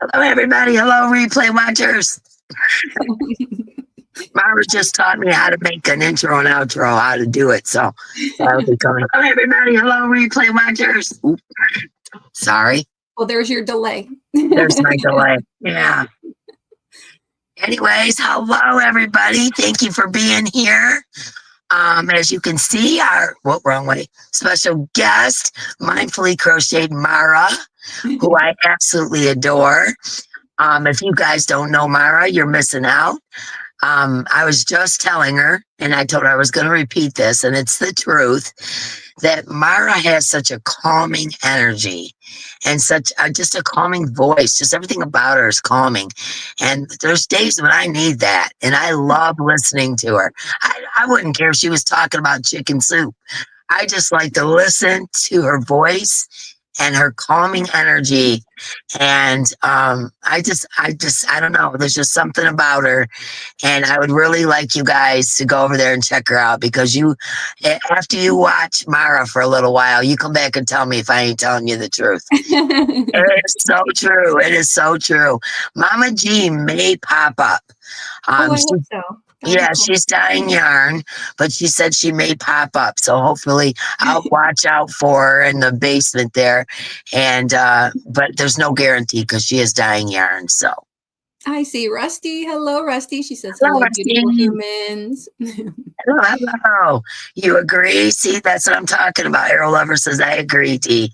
Hello, everybody. Hello, replay watchers. Mara just taught me how to make an intro and outro, how to do it. So that'll be coming. Hello, everybody. Hello, replay watchers. Oop. Sorry. Well, there's your delay. There's my delay. Yeah. Anyways, hello, everybody. Thank you for being here. As you can see, our wrong way special guest, Mindfully Crocheted Mara, who I absolutely adore. If you guys don't know Mara, you're missing out. I was just telling her, and I told her I was going to repeat this, and it's the truth, that Mara has such a calming energy and such just a calming voice. Just everything about her is calming. And there's days when I need that, and I love listening to her. I wouldn't care if she was talking about chicken soup. I just like to listen to her voice and her calming energy. And I don't know. There's just something about her. And I would really like you guys to go over there and check her out, because after you watch Mara for a little while, you come back and tell me if I ain't telling you the truth. It is so true. It is so true. Mama G may pop up. I hope so. Yeah, she's dyeing yarn, but she said she may pop up. So hopefully I'll watch out for her in the basement there. And but there's no guarantee because she is dyeing yarn. So I see Rusty. Hello, Rusty. She says, hello, hello, beautiful humans. Hello. You agree? See, that's what I'm talking about. Arrow Lover says, I agree, Dee.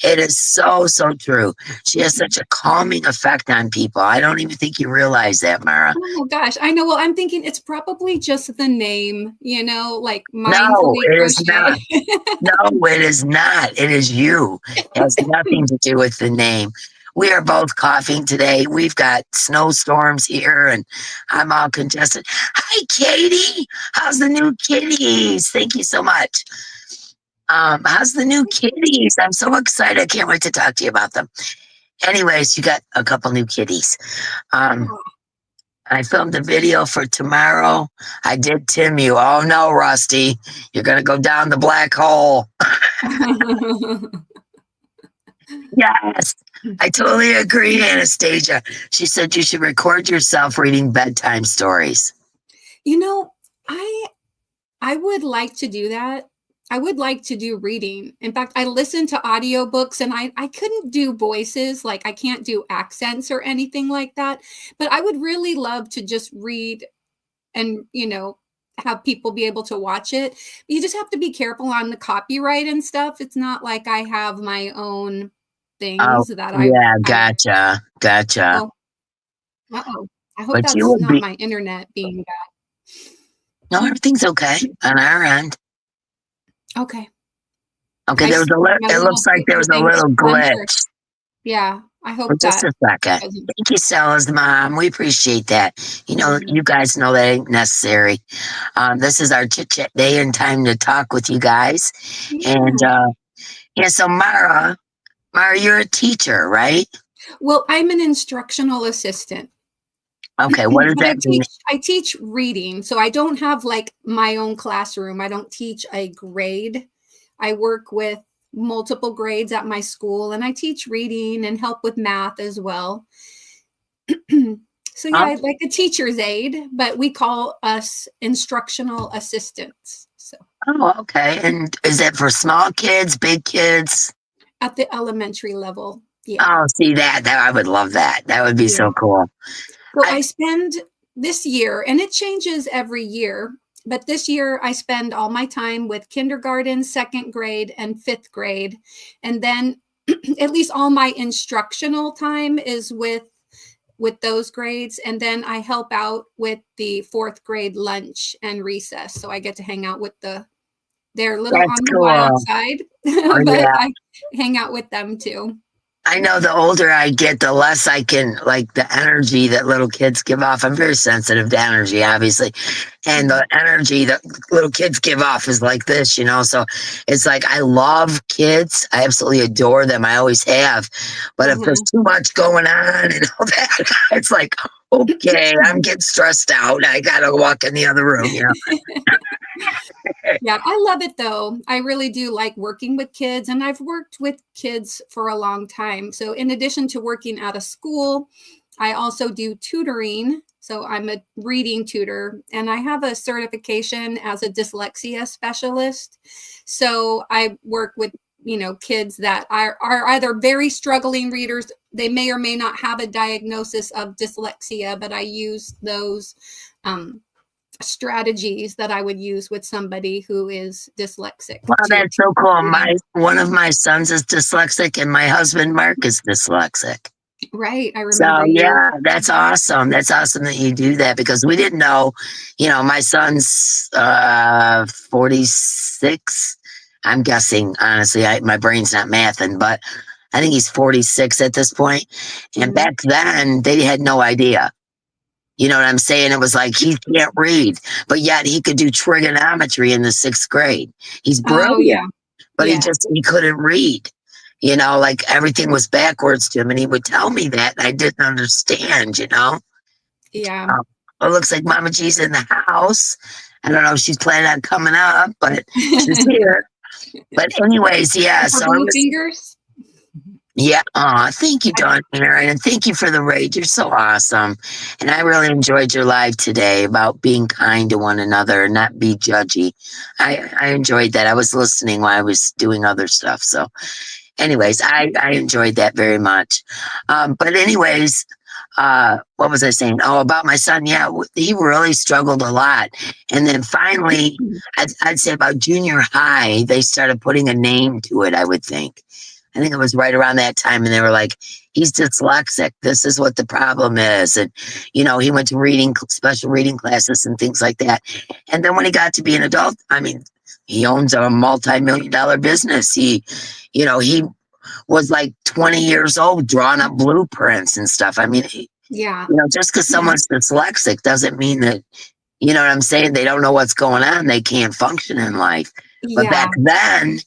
It is so, so true. She has such a calming effect on people. I don't even think you realize that, Mara. Oh, gosh. I know. Well, I'm thinking it's probably just the name, like No, Mindfully it is Crochet. not. No, it is not. It is you. It has nothing to do with the name. We are both coughing today. We've got snowstorms here and I'm all congested. Hi, Katie. How's the new kitties? Thank you so much. How's the new kitties? I'm so excited. I can't wait to talk to you about them. Anyways, you got a couple new kitties. I filmed a video for tomorrow. I did Tim you. Oh no, Rusty. You're going to go down the black hole. Yes, I totally agree, Anastasia. She said you should record yourself reading bedtime stories. I would like to do that. I would like to do reading. In fact, I listen to audiobooks and I couldn't do voices. Like I can't do accents or anything like that. But I would really love to just read and, have people be able to watch it. You just have to be careful on the copyright and stuff. It's not like I have my own things that I... Yeah, gotcha. Uh-oh. I hope that's not my internet being bad. No, everything's okay on our end. Okay. Okay, it looks like there was a little glitch. Yeah, I hope just a second. Thank you, Stella's mom. We appreciate that. You guys know that ain't necessary. This is our chit-chat day and time to talk with you guys. Yeah. And so Mara, you're a teacher, right? Well, I'm an instructional assistant. Okay, what does that mean? I teach reading, so I don't have like my own classroom. I don't teach a grade. I work with multiple grades at my school, and I teach reading and help with math as well. So yeah, like a teacher's aide, but we call us instructional assistants. So. Oh, okay. And is it for small kids, big kids? At the elementary level. Yeah. Oh, see that I would love that. That would be so cool. So I spend this year, and it changes every year, but this year I spend all my time with kindergarten, second grade, and fifth grade. And then at least all my instructional time is with those grades. And then I help out with the fourth grade lunch and recess. So I get to hang out with they're a little on the wild side, but I hang out with them too. I know the older I get, the less I can, like the energy that little kids give off. I'm very sensitive to energy, obviously. and the energy that little kids give off is like this, you know. So it's like I love kids. I absolutely adore them. I always have. But if there's too much going on and all that, it's like, okay, I'm getting stressed out. I gotta walk in the other room, you know. Yeah, I love it though. I really do like working with kids, and I've worked with kids for a long time. So in addition to working at a school, I also do tutoring. So I'm a reading tutor, and I have a certification as a dyslexia specialist. So I work with, you know, kids that are either very struggling readers. They may or may not have a diagnosis of dyslexia, but I use those strategies that I would use with somebody who is dyslexic. Wow, that's so cool. One of my sons is dyslexic, and my husband Mark is dyslexic. Right. I remember. So yeah, that's awesome. That's awesome that you do that, because we didn't know, you know, my son's 46. I'm guessing, honestly, my brain's not mathing, but I think he's 46 at this point. And back then they had no idea. You know what I'm saying? It was like, he can't read, but yet he could do trigonometry in the 6th grade. He's brilliant, but he couldn't read. You know, like everything was backwards to him, and he would tell me that, and I didn't understand, you know? Yeah. It looks like Mama G's in the house. I don't know if she's planning on coming up, but she's here. But anyways, yeah. So fingers. Yeah. Thank you, Dawn Aaron, and thank you for the rage. You're so awesome. And I really enjoyed your live today about being kind to one another and not be judgy. I enjoyed that. I was listening while I was doing other stuff. So anyways, I enjoyed that very much. But anyways, what was I saying? Oh, about my son. Yeah, he really struggled a lot. And then finally, I'd say about junior high, they started putting a name to it, I would think. I think it was right around that time, and they were like, he's dyslexic. This is what the problem is. And, you know, he went to special reading classes and things like that. And then when he got to be an adult, I mean, he owns a multi-million-dollar business. He was like 20 years old, drawing up blueprints and stuff. I mean, you know, just because someone's dyslexic doesn't mean that, you know what I'm saying, they don't know what's going on. They can't function in life. But back then,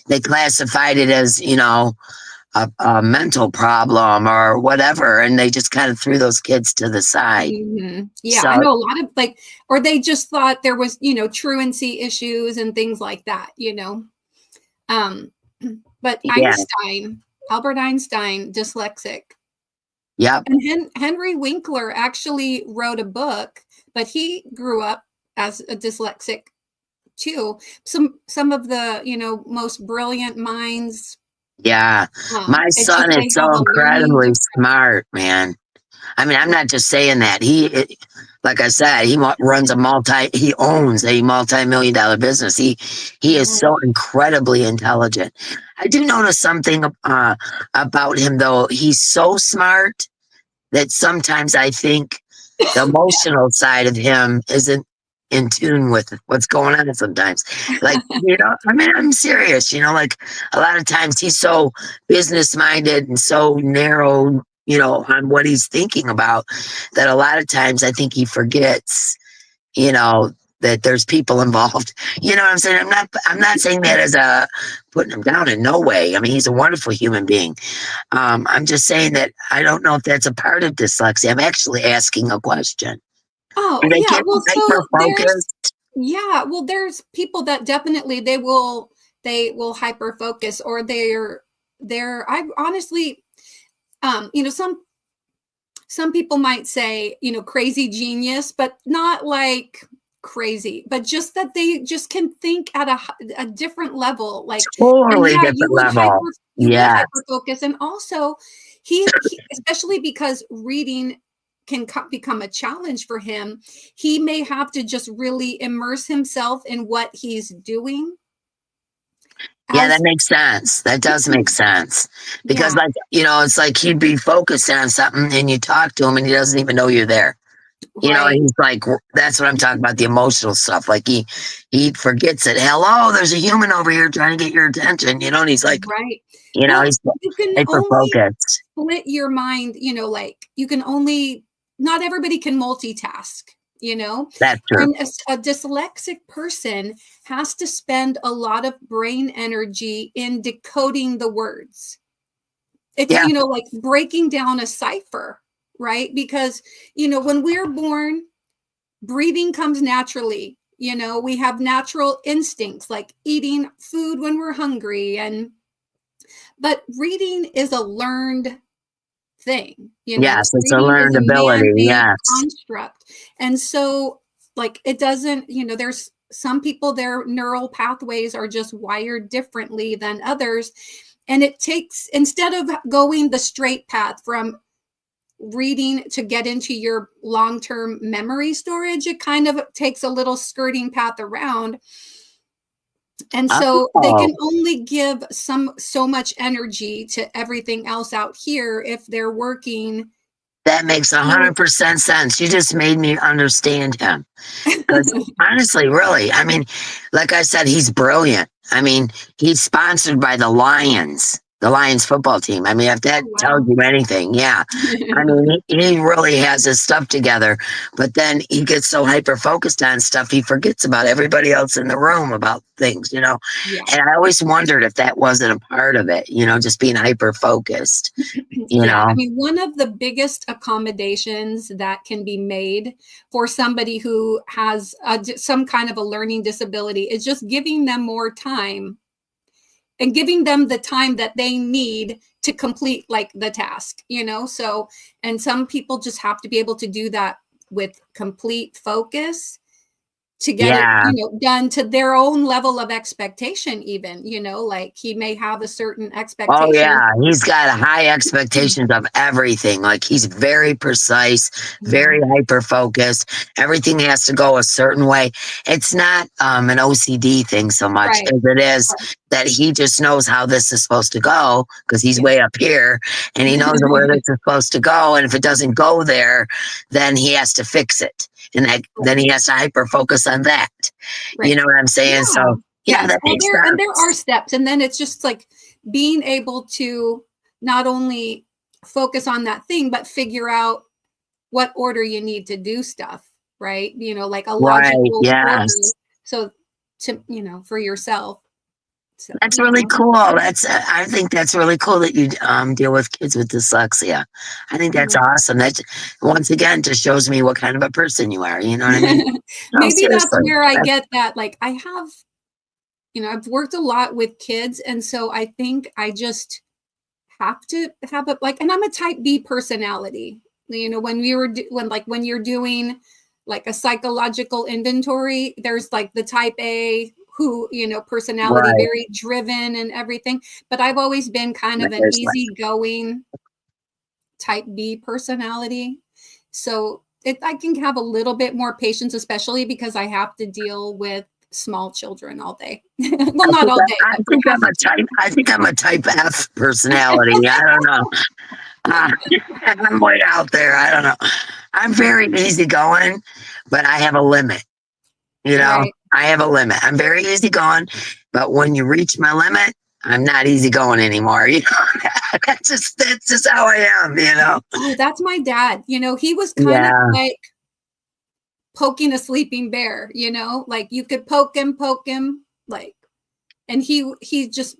they classified it as, you know, a mental problem or whatever, and they just kind of threw those kids to the side. Yeah, so, I know a lot of or they just thought there was, you know, truancy issues and things like that, you know. But Albert Einstein, dyslexic. Yeah. And Henry Winkler actually wrote a book, but he grew up as a dyslexic too. Some of the, you know, most brilliant minds. Yeah. My son is so incredibly smart, man. I mean, I'm not just saying that. Like I said, he owns a multi-million-dollar business. He is so incredibly intelligent. I do notice something about him, though. He's so smart that sometimes I think the emotional side of him isn't in tune with what's going on sometimes. Like, you know, I mean, I'm serious, you know, like a lot of times he's so business minded and so narrow, you know, on what he's thinking about, that a lot of times I think he forgets, you know, that there's people involved. You know what I'm saying? I'm not saying that as putting him down in no way. I mean, he's a wonderful human being. I'm just saying that I don't know if that's a part of dyslexia. I'm actually asking a question. Oh, yeah. Well, well, there's people that definitely they will hyper focus, or I honestly, you know, some people might say, you know, crazy genius, but not like crazy, but just that they just can think at a different level, like totally different level. Hyper focus, and also he especially because reading can become a challenge for him, he may have to just really immerse himself in what he's doing. Yeah, that makes sense. That does make sense. Because like, you know, it's like he'd be focused on something and you talk to him and he doesn't even know you're there. You know, he's like, that's what I'm talking about, the emotional stuff. Like he forgets it. Hello, there's a human over here trying to get your attention, you know, and he's like, you know, he's hyper focused. Split your mind, you know, like you can only, not everybody can multitask, you know? That's true. And a dyslexic person has to spend a lot of brain energy in decoding the words. It's, Yeah. you know, like breaking down a cipher, right? Because, you know, when we're born, breathing comes naturally. You know, we have natural instincts like eating food when we're hungry, but reading is a learned thing, you know. Yes, it's a Reading is learned a ability. man-made Yes. construct. And so like it doesn't, you know, there's some people, their neural pathways are just wired differently than others. And it takes, instead of going the straight path from reading to get into your long-term memory storage, it kind of takes a little skirting path around. And so they can only give so much energy to everything else out here if they're working. That makes 100% sense. You just made me understand him. Because honestly, really, I mean, like I said, he's brilliant. I mean, he's sponsored by the Lions football team. I mean, if that tells you anything, yeah. I mean, he really has his stuff together, but then he gets so hyper focused on stuff, he forgets about everybody else in the room about things, you know? Yeah. And I always wondered if that wasn't a part of it, you know, just being hyper focused. You know? I mean, one of the biggest accommodations that can be made for somebody who has some kind of a learning disability is just giving them more time and giving them the time that they need to complete like the task, you know? So, and some people just have to be able to do that with complete focus to get it, you know, done to their own level of expectation, even, you know, like he may have a certain expectation. Oh yeah, he's got high expectations of everything. Like he's very precise, very hyper focused. Everything has to go a certain way. It's not an OCD thing so much as it is that he just knows how this is supposed to go because he's way up here and he knows where this is supposed to go. And if it doesn't go there, then he has to fix it. And then he has to hyper focus on that. You know what I'm saying? So that makes sense. And there are steps. And then it's just like being able to not only focus on that thing, but figure out what order you need to do stuff, right? You know, like a logical order. So to, you know, for yourself. So, that's really cool. I think that's really cool that you deal with kids with dyslexia. I think that's awesome. That once again just shows me what kind of a person you are. You know what I mean? Maybe that's where I get that. Like I have, you know, I've worked a lot with kids, and so I think I just have to have a and I'm a type B personality. You know, when you're doing like a psychological inventory, there's like the type A who, you know, personality, very driven and everything. But I've always been kind of an easygoing type B personality. So I can have a little bit more patience, especially because I have to deal with small children all day. Well, not all day. I think I'm a type F personality. I don't know. I'm way out there. I don't know. I'm very easygoing, but I have a limit. You know, I have a limit. I'm very easygoing, but when you reach my limit, I'm not easygoing anymore. You know, that's just how I am. You know, that's my dad. You know, he was kind of like poking a sleeping bear. You know, like you could poke him, like, and he just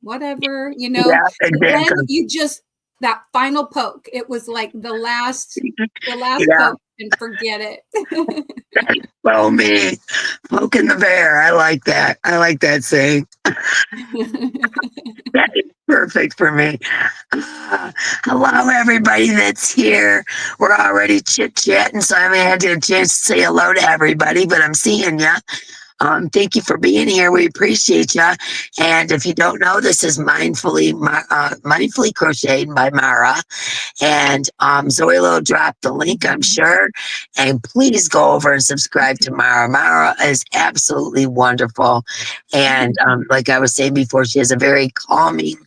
whatever. You know, then you just that final poke. It was like the last poke, and forget it. Oh, me poking the bear. I like that. I like that saying. That is perfect for me. Hello, everybody that's here. We're already chit-chatting, so I haven't had a chance to say hello to everybody, but I'm seeing you. Thank you for being here. We appreciate you. And if you don't know, this is Mindfully Crocheted by Mara. And Zoe will drop the link, I'm sure. And please go over and subscribe to Mara. Mara is absolutely wonderful. And like I was saying before, she has a very calming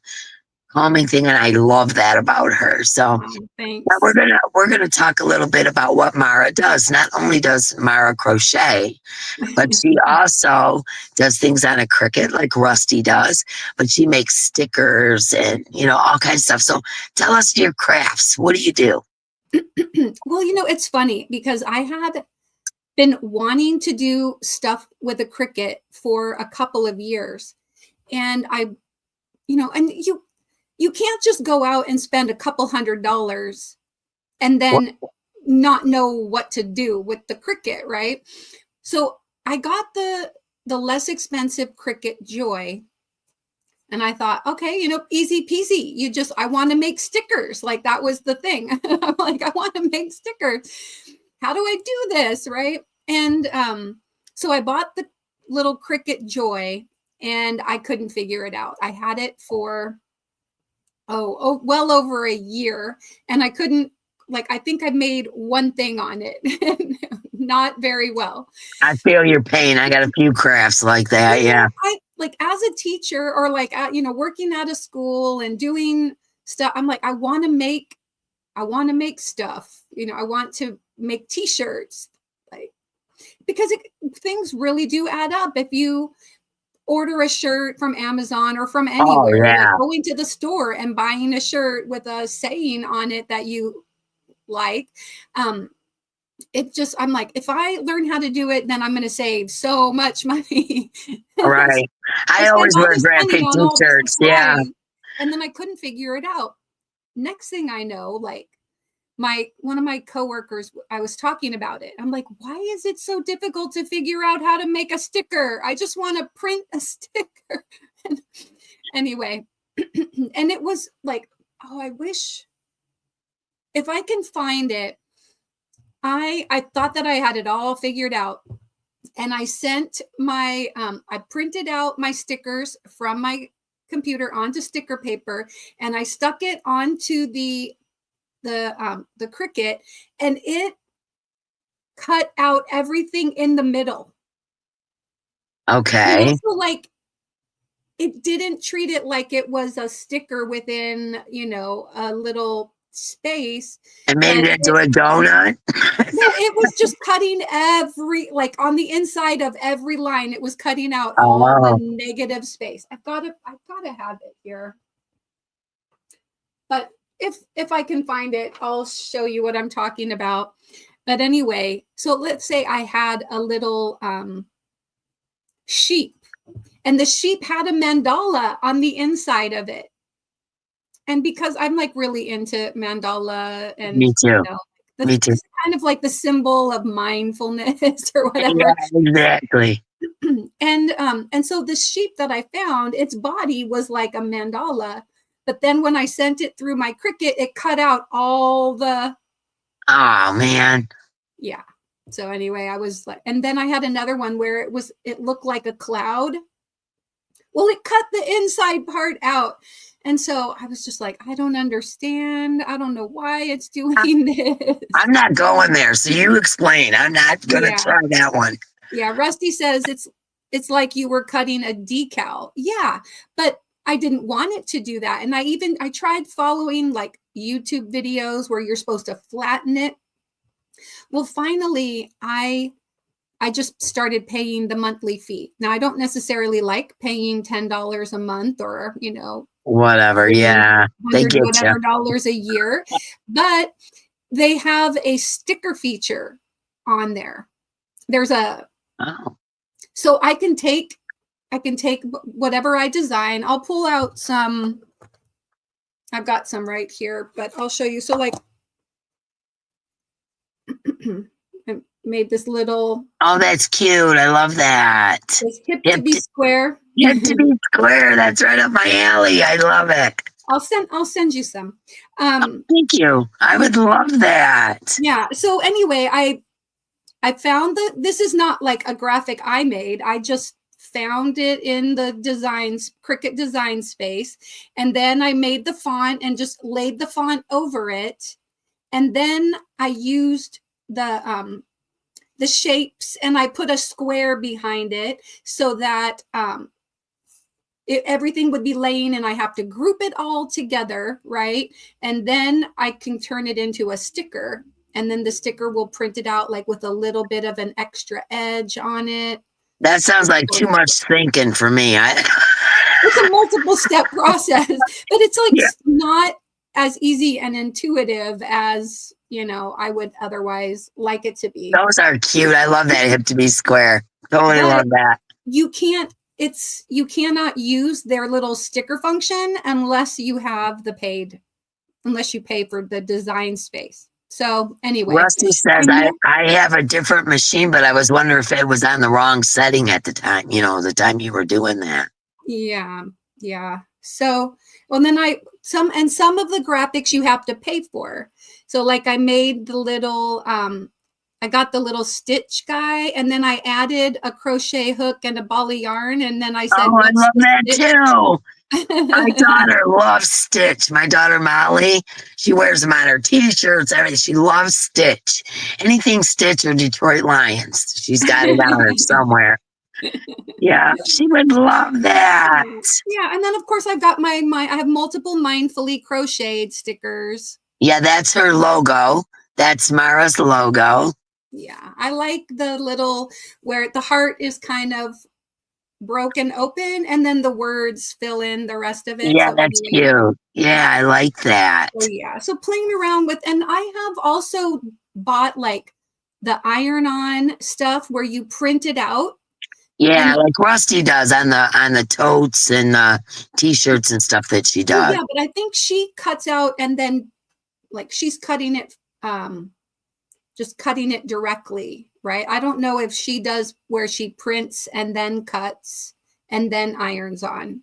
thing, and I love that about her. So we're gonna talk a little bit about what Mara does. Not only does Mara crochet, but she also does things on a Cricut like Rusty does. But she makes stickers and, you know, all kinds of stuff. So tell us your crafts. What do you do? Well, you know, it's funny because I had been wanting to do stuff with a Cricut for a couple of years. And I, you know, and you can't just go out and spend a couple $100 and then not know what to do with the Cricut, right? So I got the less expensive Cricut Joy. And I thought, okay, you know, easy peasy. I want to make stickers. Like that was the thing. I'm like, I want to make stickers. How do I do this? Right. And so I bought the little Cricut Joy and I couldn't figure it out. I had it for, well over a year. And I couldn't, like, I think I made one thing on it. Not very well. I feel your pain. I got a few crafts like that. Yeah. I, like as a teacher or like, you know, working at a school and doing stuff, I'm like, I want to make stuff, you know, I want to make t-shirts, like, because things really do add up. If you order a shirt from Amazon or from anywhere, like going to the store and buying a shirt with a saying on it that you like, it just, I'm like, if I learn how to do it, then I'm going to save so much money. Right. I always wear graphic t-shirts. Yeah. And then I couldn't figure it out. Next thing I know, like one of my coworkers, I was talking about it. I'm like, why is it so difficult to figure out how to make a sticker? I just want to print a sticker. And anyway, and it was like, oh, I wish if I can find it. I thought that I had it all figured out. And I sent I printed out my stickers from my computer onto sticker paper, and I stuck it onto the Cricut, and it cut out everything in the middle. Okay. You know, so like it didn't treat it like it was a sticker within, you know, a little space. It made it into a donut. No, it was just cutting like on the inside of every line, it was cutting out all the negative space. I've got to have it here. But if I can find it, I'll show you what I'm talking about. But anyway, so let's say I had a little sheep, and the sheep had a mandala on the inside of it. And because I'm like really into mandala, and me too. You know, me too. Kind of like the symbol of mindfulness or whatever. Yeah, exactly. And so the sheep that I found, its body was like a mandala, but then when I sent it through my Cricut, it cut out all the. Oh man. Yeah. So anyway, I was like, and then I had another one where it looked like a cloud. Well, it cut the inside part out. And so I was just like, I don't understand. I don't know why it's doing this. I'm not going there. So you explain. I'm not going to try that one. Yeah. Rusty says it's like you were cutting a decal. Yeah. But I didn't want it to do that. And I tried following like YouTube videos where you're supposed to flatten it. Well, finally, I just started paying the monthly fee. Now, I don't necessarily like paying $10 a month or, you know, whatever. Yeah. They get whatever dollars a year, but they have a sticker feature on there. There's so I can take whatever I design. I'll pull out some. I've got some right here, but I'll show you. So like, I made this little. Oh, that's cute. I love that. It's hip to be square. Hip to be square. That's right up my alley. I love it. I'll send you some. Thank you. I would love that. Yeah. So anyway, I found that this is not like a graphic I made. I just found it in the Cricut design space. And then I made the font and just laid the font over it. And then I used the shapes, and I put a square behind it so that everything would be laying, and I have to group it all together, right? And then I can turn it into a sticker, and then the sticker will print it out like with a little bit of an extra edge on it. That sounds like too much thinking for me. It's a multiple step process, but it's like not as easy and intuitive as, you know, I would otherwise like it to be. Those are cute. I love that hip to be square. Totally But love that. you cannot use their little sticker function unless you have unless you pay for the design space. So anyway, Rusty says, I have a different machine, but I was wondering if it was on the wrong setting at the time, the time you were doing that. Yeah. So, well, then some of the graphics you have to pay for. So like I made the little, I got the little stitch guy, and then I added a crochet hook and a ball of yarn. And then I said, oh, I love that too. My daughter loves Stitch. My daughter Molly, she wears them on her t-shirts, everything. She loves Stitch. Anything Stitch or Detroit Lions. She's got it on her somewhere. Yeah, she would love that. Yeah, and then of course I've got I have multiple mindfully crocheted stickers. Yeah, that's her logo. That's Mara's logo. Yeah, I like the little where the heart is kind of broken open and then the words fill in the rest of it. Yeah, so that's anyway. cute. Yeah, I like that. So yeah, so playing around with, and I have also bought like the iron-on stuff where you print it out. Yeah, like Rusty does on the totes and the t-shirts and stuff that she does. Yeah, but I think she cuts out and then like she's cutting it, just cutting it directly, right? I don't know if she does where she prints and then cuts and then irons on.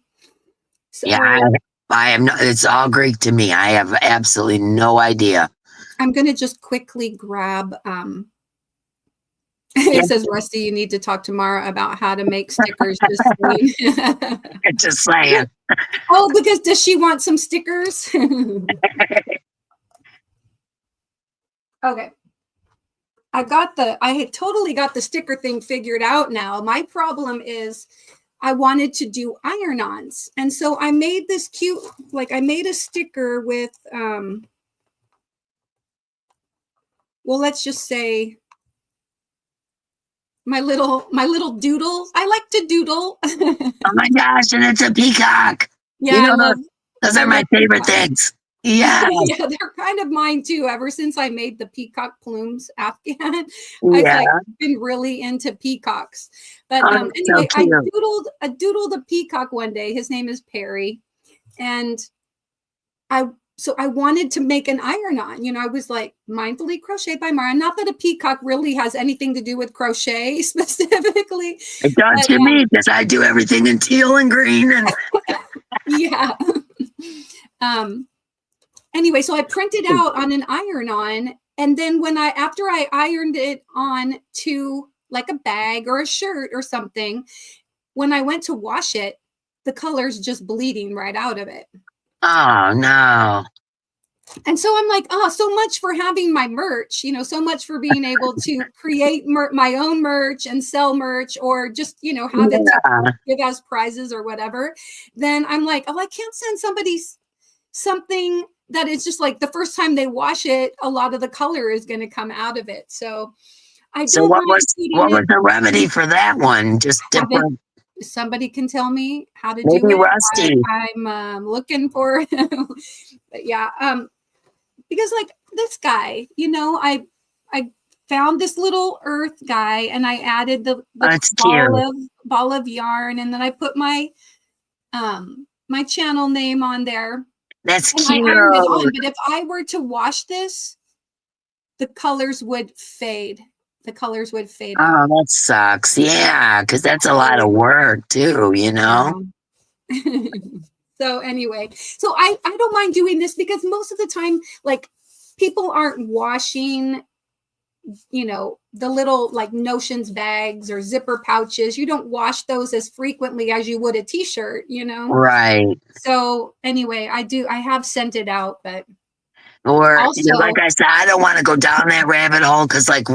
So, yeah, I have no, it's all Greek to me. I have absolutely no idea. I'm going to just quickly grab, it says, Rusty, you need to talk to Mara about how to make stickers. Just saying. Oh, because does she want some stickers? Okay. I had totally got the sticker thing figured out now. My problem is I wanted to do iron-ons. And so I made this cute, like I made a sticker with, well, let's just say my little doodle. I like to doodle. Oh my gosh, and it's a peacock. Yeah, those are my favorite things. Yeah. Yeah, they're kind of mine too. Ever since I made the peacock plumes Afghan, Yeah. I've been really into peacocks. But so anyway, I doodled a peacock one day. His name is Perry, and I wanted to make an iron-on. I was like, mindfully crocheted by Mara. Not that a peacock really has anything to do with crochet specifically. It does to me because I do everything in teal and green and yeah. Anyway, so I printed out on an iron-on, and then after I ironed it on to like a bag or a shirt or something, when I went to wash it, the color's just bleeding right out of it. Oh no. And so I'm like, oh, so much for having my merch, so much for being able to create my own merch and sell merch, or just, have it to give as prizes or whatever. Then I'm like, oh, I can't send somebody something that is just like the first time they wash it, a lot of the color is going to come out of it. So what was the remedy for that one? Just different. Somebody can tell me how to Maybe do it. Rusty. I'm looking for, but yeah, because like this guy, I found this little earth guy, and I added the ball of yarn, and then I put my my channel name on there. That's and cute. I ironed it on, but if I were to wash this, the colors would fade. The colors would fade. Oh, that sucks. Yeah, because that's a lot of work too, So anyway, so I don't mind doing this because most of the time, like, people aren't washing, the little like notions bags or zipper pouches. You don't wash those as frequently as you would a t-shirt, Right. So anyway, I have sent it out, but also, like I said, I don't want to go down that rabbit hole because like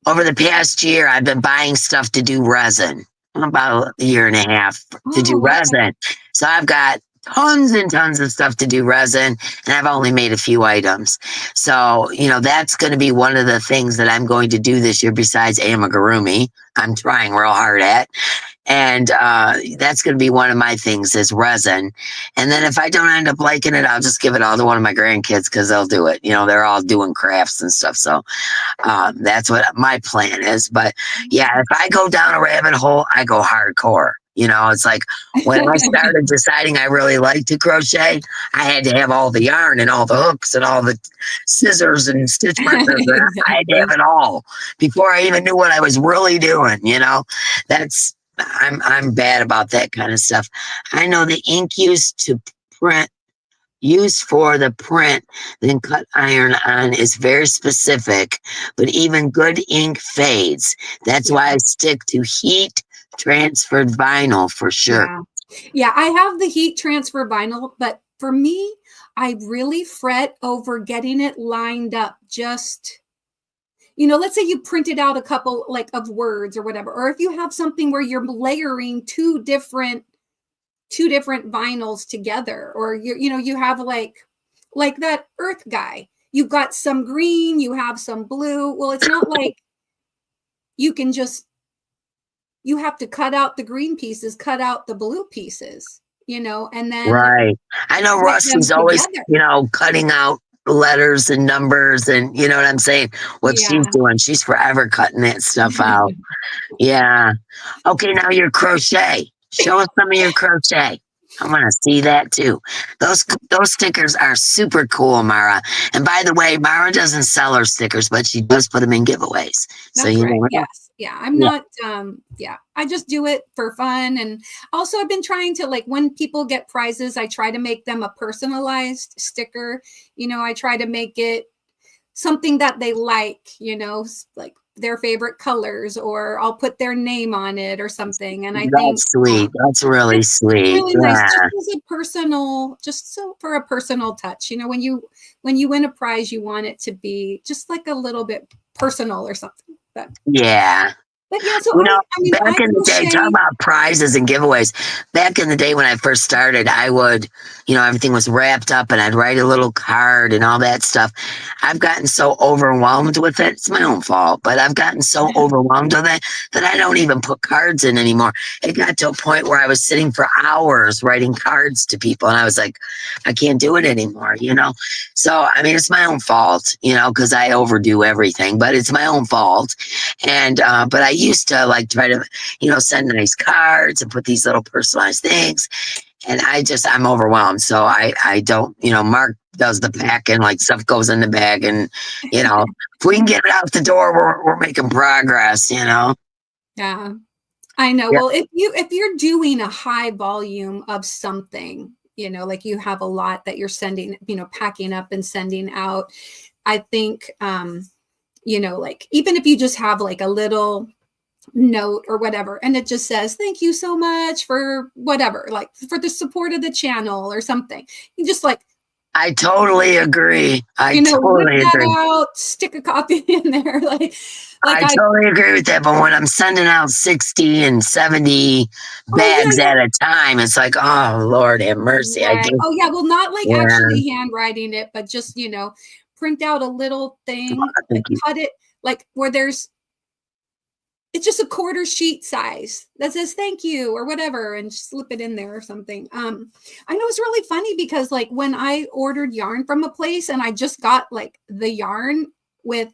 over the past year, I've been buying stuff to do resin, about a year and a half to do resin. So I've got tons and tons of stuff to do resin, and I've only made a few items. So, that's going to be one of the things that I'm going to do this year besides amigurumi. I'm trying real hard at And that's going to be one of my things is resin. And then if I don't end up liking it, I'll just give it all to one of my grandkids because they'll do it. You know, they're all doing crafts and stuff. So that's what my plan is. But yeah, if I go down a rabbit hole, I go hardcore. You know, it's like when I started deciding I really liked to crochet, I had to have all the yarn and all the hooks and all the scissors and stitch markers. I had to have it all before I even knew what I was really doing. You know, that's I'm bad about that kind of stuff. I know the ink used for the print, then cut iron on is very specific, but even good ink fades. That's why I stick to heat transferred vinyl for sure. Yeah, I have the heat transfer vinyl, but for me, I really fret over getting it lined up. Just, you know, let's say you printed out a couple like of words or whatever, or if you have something where you're layering two different vinyls together, or you have like that earth guy, you've got some green, you have some blue. Well, it's not like you can just, you have to cut out the green pieces, cut out the blue pieces, you know, and then right. I know Rusty's always, you know, cutting out letters and numbers, and you know what I'm saying, what she's doing, she's forever cutting that stuff out. Yeah. Okay, now your crochet. Show us some of your crochet. I want to see that too. Those stickers are super cool, Mara. And by the way, Mara doesn't sell her stickers, but she does put them in giveaways. That's so you right. know. Yes. Yeah. I'm not. I just do it for fun, and also I've been trying to, like, when people get prizes, I try to make them a personalized sticker. You know, I try to make it something that they like. You know, like their favorite colors, or I'll put their name on it or something. And I think sweet. That's really sweet. Really nice. Just as a personal, just so for a personal touch. You know, when you win a prize, you want it to be just like a little bit personal or something. But yeah. But yeah, so back in the day, talk about prizes and giveaways. Back in the day when I first started, I would, you know, everything was wrapped up and I'd write a little card and all that stuff. I've gotten so overwhelmed with it. It's my own fault, but I've gotten so overwhelmed with it that I don't even put cards in anymore. It got to a point where I was sitting for hours writing cards to people, and I was like, I can't do it anymore, you know? So, I mean, it's my own fault, you know, because I overdo everything, but it's my own fault. And, but I used to like try to, you know, send nice cards and put these little personalized things. And I'm overwhelmed. So I don't, you know, Mark does the packing, like stuff goes in the bag, and, you know, if we can get it out the door, we're making progress, you know? Yeah, I know. Yeah. Well, if you're doing a high volume of something, you know, like you have a lot that you're sending, you know, packing up and sending out, I think, you know, like even if you just have like a little note or whatever, and it just says, thank you so much for whatever, like for the support of the channel or something. You just like, I totally agree. I totally agree. Out, stick a copy in there. I totally agree with that. But when I'm sending out 60 and 70 bags at a time, it's like, oh, Lord have mercy. Right. Well, not like actually handwriting it, but just, you know, print out a little thing, cut it like where it's just a quarter sheet size that says thank you or whatever, and slip it in there or something. I know it's really funny because like when I ordered yarn from a place and I just got like the yarn with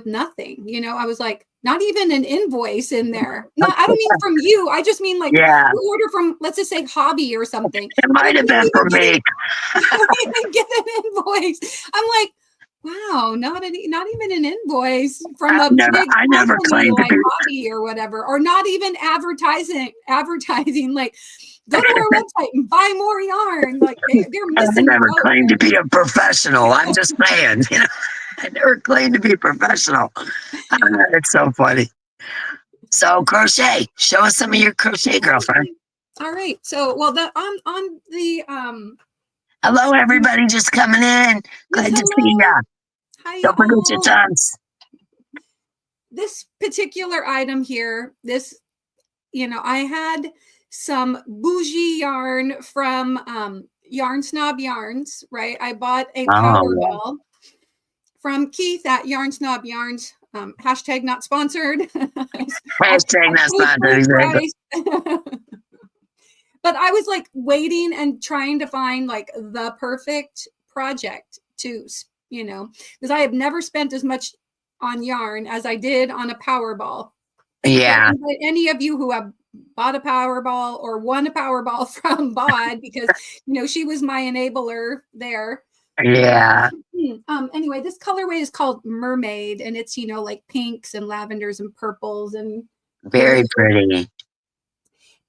nothing, you know, I was like, not even an invoice in there. No, I don't mean from you. I just mean like you order from, let's just say Hobby or something. It might have been from me. I don't even get an invoice. I'm like, wow, not even an invoice from a big company like Hobby or whatever, or not even advertising. Like, go to our website and buy more yarn. Like they're missing. I never claimed to be a professional. I'm just saying, you know, I never claimed to be a professional. It's so funny. So crochet, show us some of your crochet, girlfriend. All right. So, well, on the hello, everybody, just coming in. Glad to see you. Hi, don't forget your thumbs. This particular item here, this, you know, I had some bougie yarn from Yarn Snob Yarns, right? I bought a power ball from Keith at Yarn Snob Yarns hashtag not sponsored. Hashtag not sponsored, exactly. But I was like waiting and trying to find like the perfect project to, you know, because I have never spent as much on yarn as I did on a Powerball. Yeah. Any of you who have bought a Powerball or won a Powerball from Bod, because, you know, she was my enabler there. Yeah. Anyway, this colorway is called Mermaid, and it's, you know, like pinks and lavenders and purples and very pretty.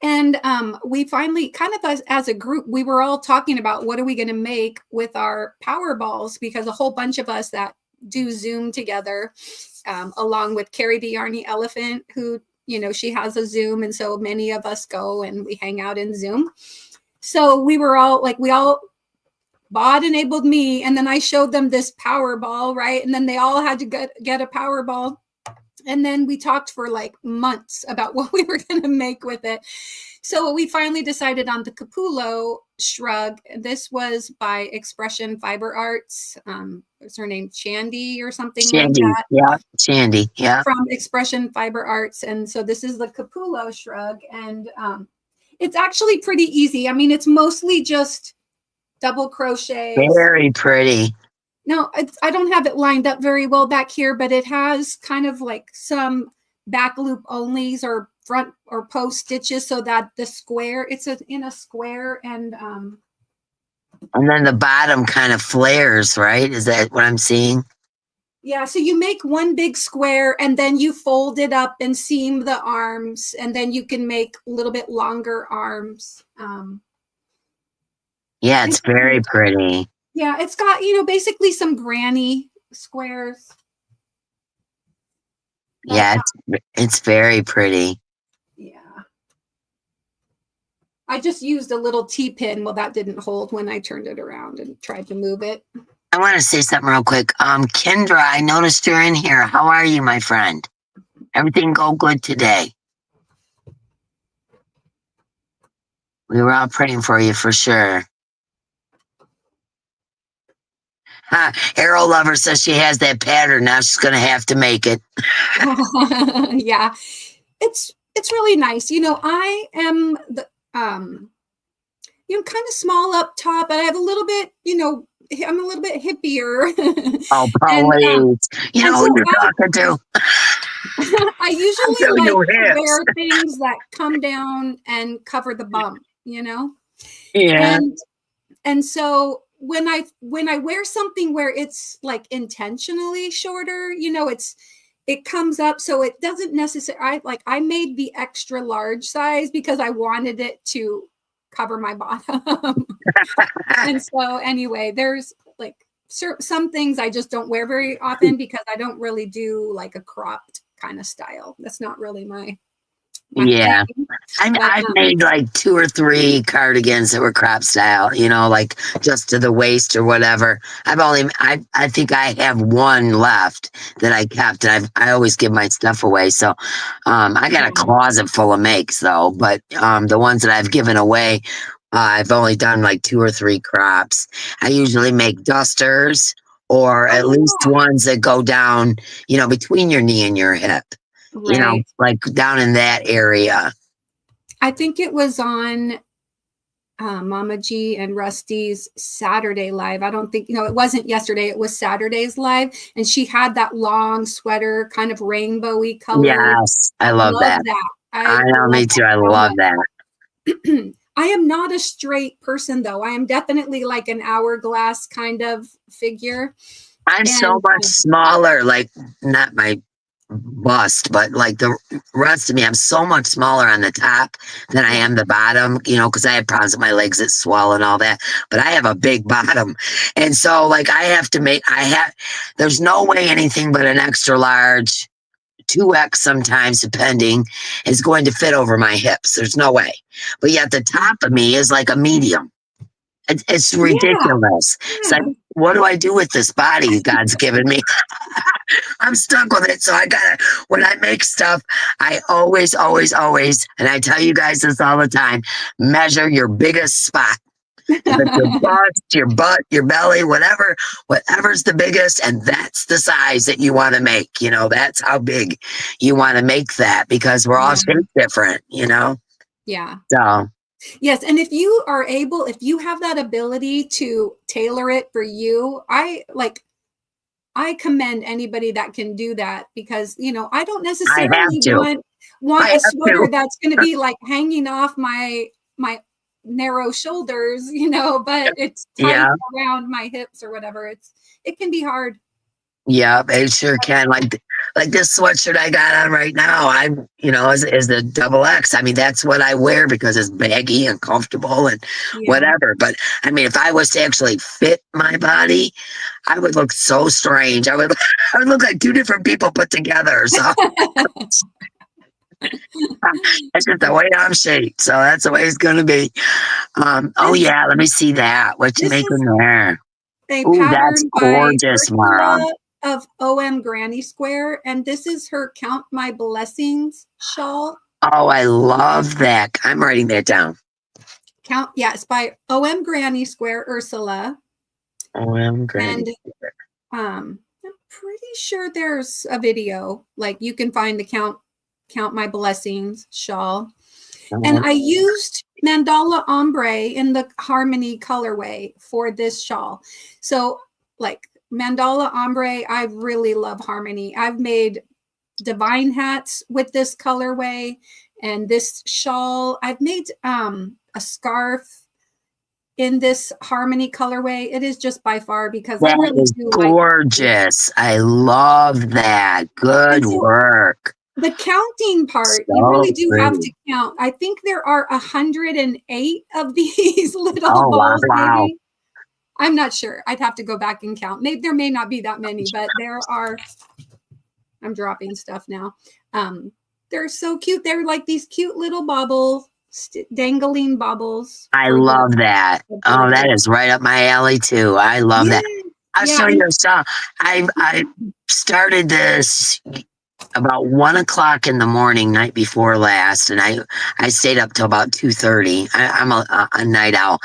And we finally, kind of as a group, we were all talking about what are we going to make with our Powerballs, because a whole bunch of us that do Zoom together, along with Carrie the Yarny Elephant, who, you know, she has a Zoom, and so many of us go and we hang out in Zoom. So we were all like, we all Bod enabled me, and then I showed them this Powerball, right? And then they all had to get a Powerball. And then we talked for like months about what we were going to make with it. So we finally decided on the Capullo shrug. This was by Expression Fiber Arts. What's her name? Shandy or something like that. Yeah, Shandy. Yeah. From Expression Fiber Arts. And so this is the Capullo shrug. And it's actually pretty easy. I mean, it's mostly just double crochet. Very pretty. No, I don't have it lined up very well back here, but it has kind of like some back loop onlys or front or post stitches, so that the square, it's in a square, and then the bottom kind of flares, right? Is that what I'm seeing? Yeah, so you make one big square and then you fold it up and seam the arms, and then you can make a little bit longer arms. Yeah, it's very pretty. Yeah, it's got, you know, basically some granny squares. Yeah, it's very pretty. Yeah. I just used a little T-pin. Well, that didn't hold when I turned it around and tried to move it. I want to say something real quick. Kendra, I noticed you're in here. How are you, my friend? Everything go good today? We were all praying for you for sure. Arrow Lover says she has that pattern. Now she's going to have to make it. Yeah, it's really nice. You know, I am the you know, kind of small up top, but I have a little bit, you know, I'm a little bit hippier. Oh, please. You know who you're talking to. I usually like to wear things that come down and cover the bump, you know? Yeah. And so when I wear something where it's like intentionally shorter, you know, it comes up, so it doesn't necessarily, I made the extra large size because I wanted it to cover my bottom. And so anyway, there's like some things I just don't wear very often because I don't really do like a cropped kind of style. That's not really my yeah thing. I've made like 2 or 3 cardigans that were crop style, you know, like just to the waist or whatever. I think I have one left that I kept, and I always give my stuff away. So I got a closet full of makes though, but the ones that I've given away, I've only done like 2 or 3 crops. I usually make dusters, or at least ones that go down, you know, between your knee and your hip. Right. You know, like down in that area. I think it was on Mama G and Rusty's Saturday live. I don't think, you know, it wasn't yesterday. It was Saturday's live. And she had that long sweater, kind of rainbowy color. Yes, I love that. I know, me too. I love that. I am not a straight person, though. I am definitely like an hourglass kind of figure. I'm so much smaller, like not my bust, but like the rest of me, I'm so much smaller on the top than I am the bottom, you know, because I have problems with my legs that swell and all that, but I have a big bottom. And so like there's no way anything but an extra large, 2X sometimes depending, is going to fit over my hips. There's no way. But yet the top of me is like a medium. It's ridiculous. Yeah. It's like, what do I do with this body God's given me? I'm stuck with it. So when I make stuff, I always, and I tell you guys this all the time, measure your biggest spot. If it's your bust, your butt, your belly, whatever's the biggest, and that's the size that you want to make. You know, that's how big you want to make that, because we're all shaped different, you know? Yeah. So yes. And if you are able, if you have that ability to tailor it for you, I commend anybody that can do that, because, you know, I don't necessarily want a sweater that's going to be like hanging off my narrow shoulders, you know, but it's tight around my hips or whatever. It can be hard. Yeah, it sure can. Like this sweatshirt I got on right now, you know, is the double X. I mean, that's what I wear because it's baggy and comfortable and whatever. But I mean, if I was to actually fit my body, I would look so strange. I would look like two different people put together. So that's just the way I'm shaped. So that's the way it's gonna be. Oh yeah, let me see that. What you making there? Oh, that's gorgeous, Mara. Of OM Granny Square, and this is her Count My Blessings shawl. Oh, I love that. I'm writing that down. It's by OM Granny Square, Ursula. OM Granny Square. I'm pretty sure there's a video, like you can find the Count My Blessings shawl. And I used mandala ombre in the harmony colorway for this shawl. So like mandala ombre, I really love harmony. I've made divine hats with this colorway, and this shawl, I've made a scarf in this harmony colorway. It is just by far, because that is gorgeous. I love that. Good work. The counting part, you really do have to count. I think there are 108 of these little balls. Wow. Maybe. I'm not sure. I'd have to go back and count. There may not be that many, but there are. I'm dropping stuff now. They're so cute. They're like these cute little baubles, dangling baubles. I love that. Oh, that is right up my alley too. I love that. I'll show you a song. I started this about 1 o'clock in the morning, night before last, and I stayed up till about 2:30. I'm a night owl,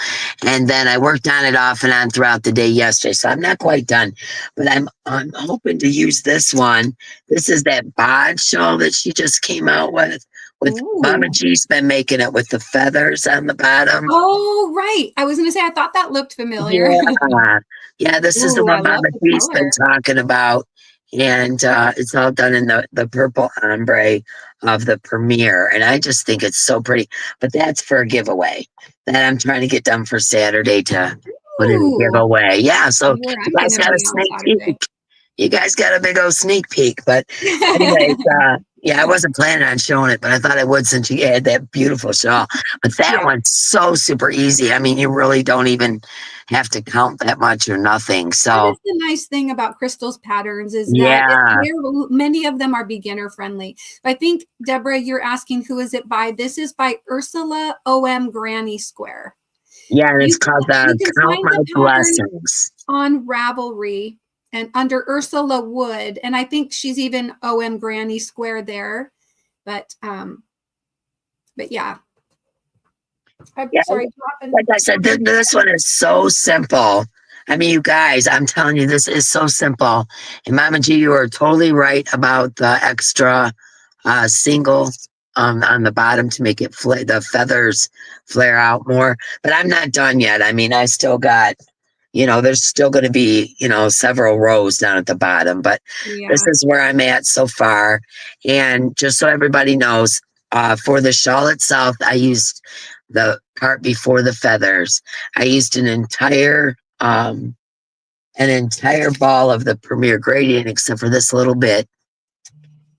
and then I worked on it off and on throughout the day yesterday. So I'm not quite done, but I'm hoping to use this one. This is that bod shawl that she just came out with. Mama G's been making it with the feathers on the bottom. Oh, right. I was going to say, I thought that looked familiar. Yeah, this is the one Mama G's been talking about. And it's all done in the purple ombre of the Premiere. And I just think it's so pretty. But that's for a giveaway that I'm trying to get done for Saturday to put in a giveaway. Yeah, so you guys got a sneak peek. You guys got a big old sneak peek. But anyways, yeah, I wasn't planning on showing it, but I thought I would since you had that beautiful shawl. But that one's so super easy. I mean, you really don't even have to count that much or nothing. So that is the nice thing about Crystal's patterns is that many of them are beginner friendly. I think, Deborah, you're asking who is it by? This is by Ursula OM Granny Square. Yeah, and it's called Count My Blessings on Ravelry. And under Ursula Wood, and I think she's even OM Granny Square there, but yeah. Sorry. Like I said, this one is so simple. I mean, you guys, I'm telling you, this is so simple. And Mama G, you are totally right about the extra single on the bottom to make it the feathers flare out more. But I'm not done yet. I mean, I still got. You know, there's still going to be, you know, several rows down at the bottom, but this is where I'm at so far. And just so everybody knows, for the shawl itself, I used the part before the feathers. I used an entire ball of the Premier Gradient, except for this little bit.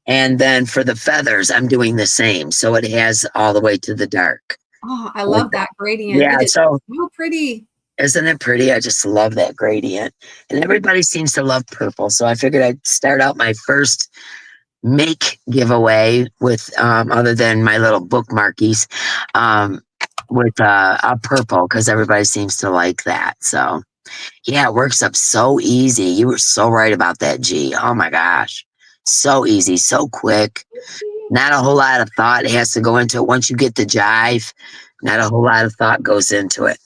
And then for the feathers, I'm doing the same. So it has all the way to the dark. Oh, I love that gradient. Yeah, it's so pretty. Isn't it pretty? I just love that gradient. And everybody seems to love purple. So I figured I'd start out my first make giveaway with, other than my little bookmarkies, with a purple, because everybody seems to like that. So yeah, it works up so easy. You were so right about that, G. Oh my gosh. So easy, so quick. Not a whole lot of thought has to go into it. Once you get the jive, Not a whole lot of thought goes into it.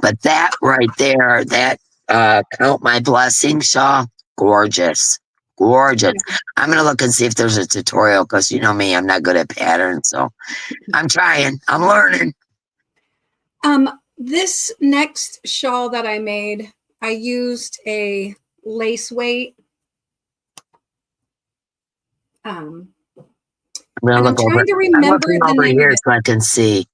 But that right there, that Count My Blessings shawl, gorgeous. Gorgeous. Yeah. I'm gonna look and see if there's a tutorial because you know me, I'm not good at patterns, so I'm trying. I'm learning. This next shawl that I made, I used a lace weight. I'm And I'm trying to remember the over name here of it. so I can see.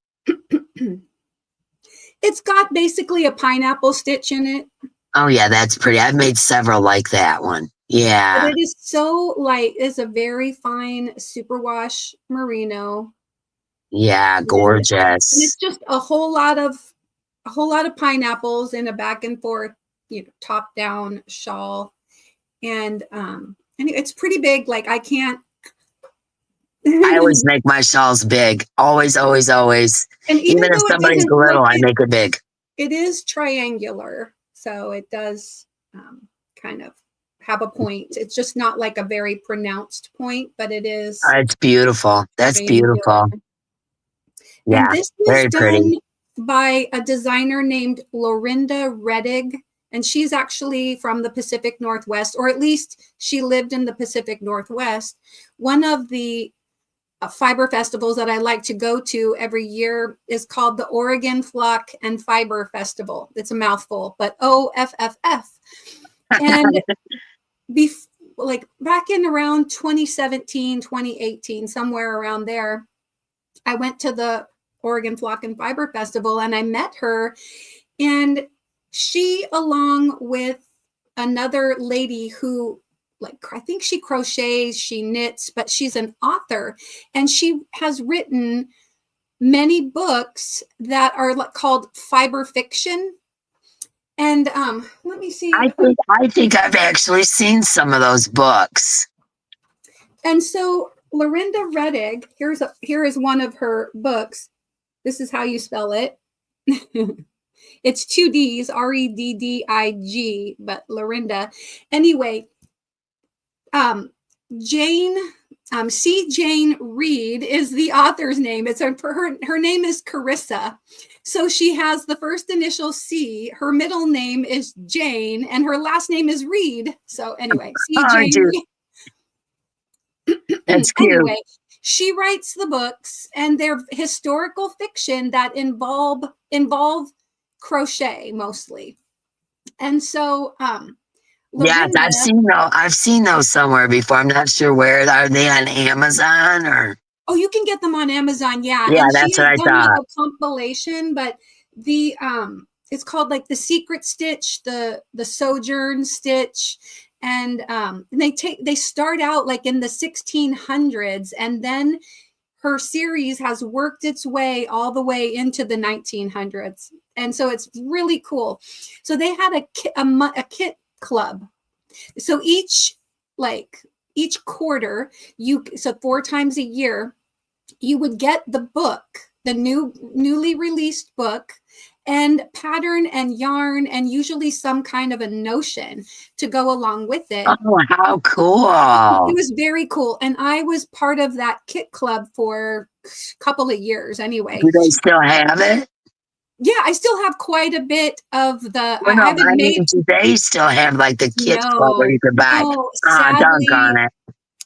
It's got basically a pineapple stitch in it. Oh yeah, that's pretty. I've made several like that one. Yeah. But it is so light. It's a very fine superwash merino. Yeah, And it's gorgeous. just a whole lot of pineapples in a back and forth, top down shawl. And anyway, it's pretty big. Like I can't. I always make my shawls big. Always, always, always. And Even if though it somebody's doesn't little, I make it big. it is triangular, so it does kind of have a point. It's just not like a very pronounced point, but it is. It's beautiful. That's beautiful. Yeah, and this was very done pretty. by a designer named Lorinda Rettig, and she's actually from the Pacific Northwest, or at least she lived in the Pacific Northwest. One of the fiber festivals that I like to go to every year is called the Oregon Flock and Fiber Festival. It's a mouthful, but OFFF. And like back in around 2017, 2018, somewhere around there, I went to the Oregon Flock and Fiber Festival and I met her. And she, along with another lady who, like, I think she crochets, she knits, but she's an author, and she has written many books that are called fiber fiction. And let me see. I think I've actually seen some of those books. And so Lorinda Rettig, here is one of her books. This is how you spell it. It's 2 D's, R-E-D-D-I-G, but Lorinda. Anyway, Jane, C. Jane Reed is the author's name. It's her name is Carissa. So she has the first initial C, her middle name is Jane, and her last name is Reed. So anyway, C. Jane Reed. That's cute. Anyway, she writes the books, and they're historical fiction that involve crochet mostly. And so yeah, I've seen those somewhere before. I'm not sure where. Are they on Amazon or? Oh, you can get them on Amazon. Yeah. Yeah, and that's what I thought. Like a compilation, but the it's called like the Secret Stitch, the Sojourn Stitch, and they start out like in the 1600s, and then her series has worked its way all the way into the 1900s, and so it's really cool. So they had a kit club. So each quarter, so 4 times a year, you would get the book, the newly released book, and pattern and yarn, and usually some kind of a notion to go along with it. Oh, how cool. It was very cool. And I was part of that kit club for a couple of years anyway. Do they still have it? Yeah, I still have quite a bit of the. Do they still have like the kit club where you could buy?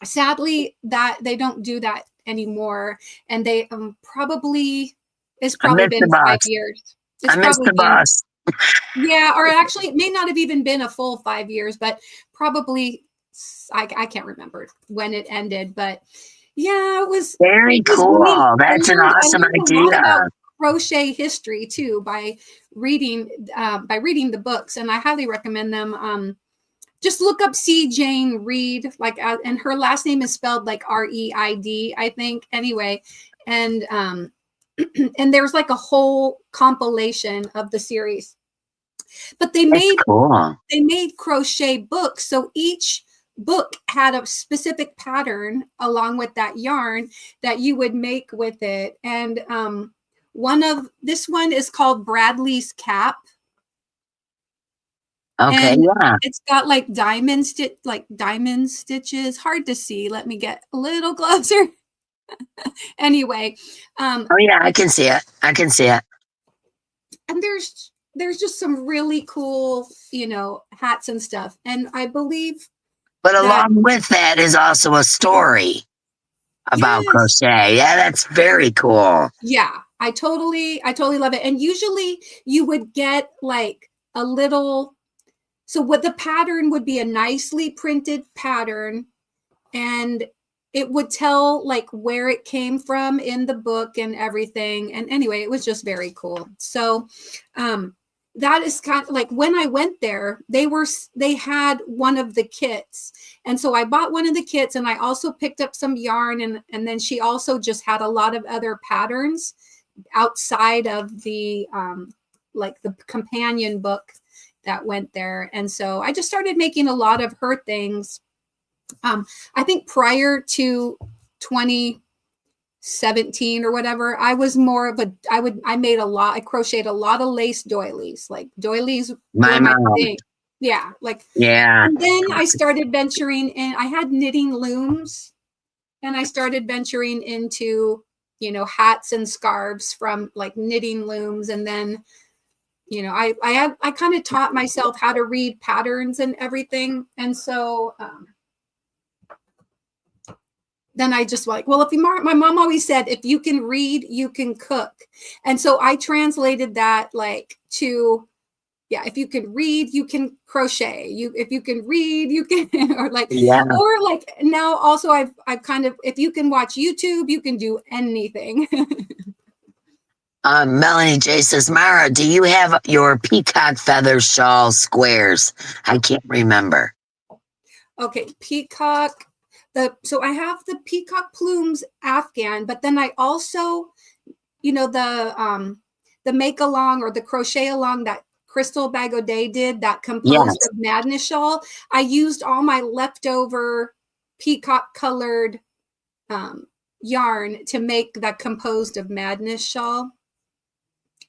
Sadly, that they don't do that anymore, and they it's probably been 5 years. I missed the bus. Yeah, or actually, it may not have even been a full 5 years, but probably I can't remember when it ended. But yeah, it was very cool. That's an awesome idea. Crochet history too by reading the books, and I highly recommend them. Just look up C. Jane Reed, and her last name is spelled like R-E-I-D, I think. Anyway, and and there's like a whole compilation of the series. But they made crochet books, so each book had a specific pattern along with that yarn that you would make with it, and this one is called Bradley's Cap. Okay, and yeah. It's got like diamond stitches. Hard to see. Let me get a little closer. Anyway. Oh yeah, I can see it. and there's just some really cool, you know, hats and stuff. And I believe But that, along with that is also a story about yes, crochet. Yeah, that's very cool. yeah, I totally love it. And usually you would get like a little, so what the pattern would be a nicely printed pattern, and it would tell like where it came from in the book and everything. And anyway, it was just very cool. So that is kind of like, when I went there, they had one of the kits, and so I bought one of the kits, and I also picked up some yarn, and then she also just had a lot of other patterns outside of the like the companion book that went there. And so I just started making a lot of her things. I think prior to 2017 or whatever, I was more of a, I crocheted a lot of lace doilies. Like doilies My were my mom. thing. Yeah. Like, Yeah. and then I started venturing in, I had knitting looms, and I started venturing into, you know, hats and scarves from like knitting looms. And then, you know, I kind of taught myself how to read patterns and everything. And so, then I just like, well, my mom always said, if you can read, you can cook. And so I translated that like to, yeah, if you can read, you can crochet. If you can read, you can, or like, Yeah. or like now also I've kind of, if you can watch YouTube, you can do anything. Melanie J says, Mara, do you have your peacock feather shawl squares? I can't remember. Okay, peacock. So I have the peacock plumes Afghan, but then I also, you know, the make along or the crochet along that Crystal Bagaudet did, that composed Yes. of Madness shawl. I used all my leftover peacock colored yarn to make that composed of Madness shawl,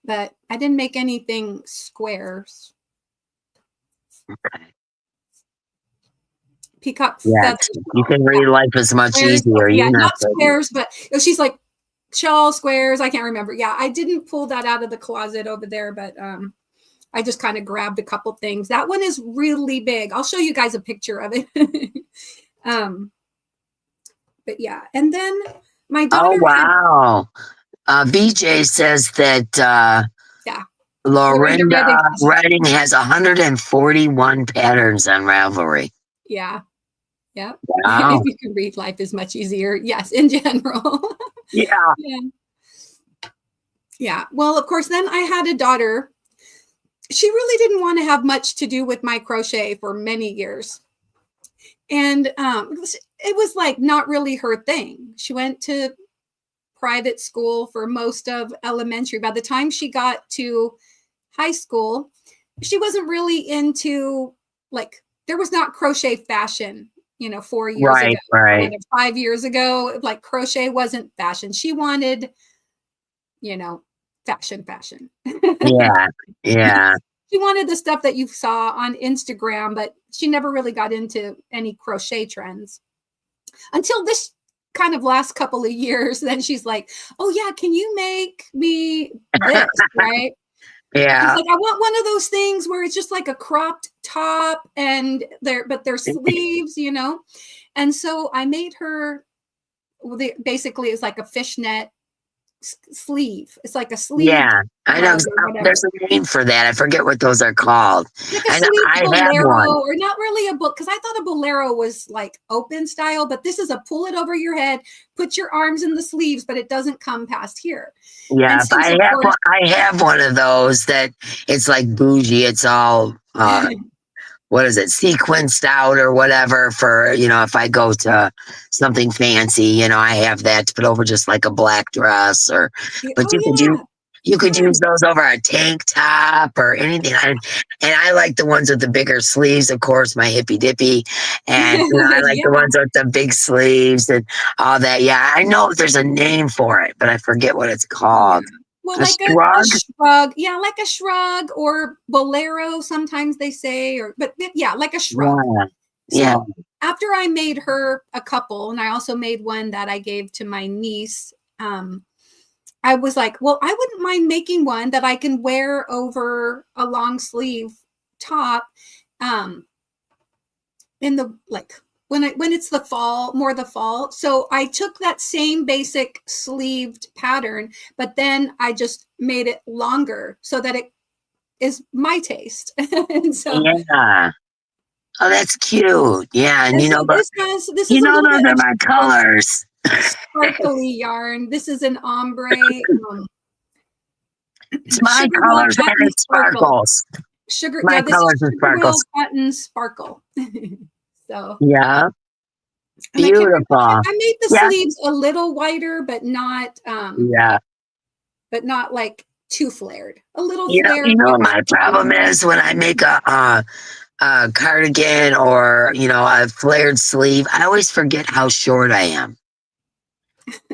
but I didn't make anything squares. Okay. Peacock Yes. feather. You can read life is much Squares, easier. yeah, You're not not squares, but she's like shawl squares. I can't remember. Yeah, I didn't pull that out of the closet over there, but I just kind of grabbed a couple things. That one is really big. I'll show you guys a picture of it. But yeah, and then my daughter. Oh, wow. BJ says that Yeah, Lorinda Redding has 141 patterns on Ravelry. Yeah. Yeah. Wow. If you can read, life is much easier. Yes, in general. Yeah. Yeah. Yeah. Well, of course, then I had a daughter. She really didn't want to have much to do with my crochet for many years. And it was like not really her thing. She went to private school for most of elementary. By the time she got to high school, she wasn't really into, like, there was not crochet fashion, you know, 4 years ago, Right. 5 years ago. Like, crochet wasn't fashion. She wanted, you know, fashion. Yeah. Yeah. She wanted the stuff that you saw on Instagram, but she never really got into any crochet trends until this kind of last couple of years. Then she's like, oh yeah, can you make me this? Right. Yeah. Like, I want one of those things where it's just like a cropped top and there's sleeves, you know? And so I made her, basically it's like a fishnet sleeve. It's like a sleeve. Yeah. I know. There's a name for that. I forget what those are called. Like a And sleeve I have bolero, one. or not really a book, because I thought a bolero was like open style, but this is a pull it over your head, put your arms in the sleeves, but it doesn't come past here. Yeah, I have one of those that it's like bougie. It's all what is it, sequenced out or whatever for, you know, if I go to something fancy, you know, I have that to put over just like a black dress or, but you could use those over a tank top or anything. And I like the ones with the bigger sleeves, of course, my hippy dippy. And, you know, I like the ones with the big sleeves and all that. Yeah, I know there's a name for it, but I forget what it's called. Yeah. Well, A like shrug? a shrug. Yeah, like a shrug, or bolero, sometimes they say, but yeah, like a shrug. Yeah. So after I made her a couple, and I also made one that I gave to my niece, I was like, well, I wouldn't mind making one that I can wear over a long sleeve top. In the like when it's the fall, more the fall. So I took that same basic sleeved pattern, but then I just made it longer so that it is my taste. And so Yeah. Oh, that's cute. Yeah, and and so but this is a little those bit are of my colors. sparkly yarn. This is an ombre It's my sugar will colors and cotton it sparkle. sparkles. Sugar, My yeah, this is colors and sugar will sparkles. cotton sparkle. So Yeah, and I can't remember, beautiful. I made the Yeah, sleeves a little wider, yeah. but not like too flared. A little You flared. know what my problem is when I make a cardigan or a flared sleeve. I always forget how short I am.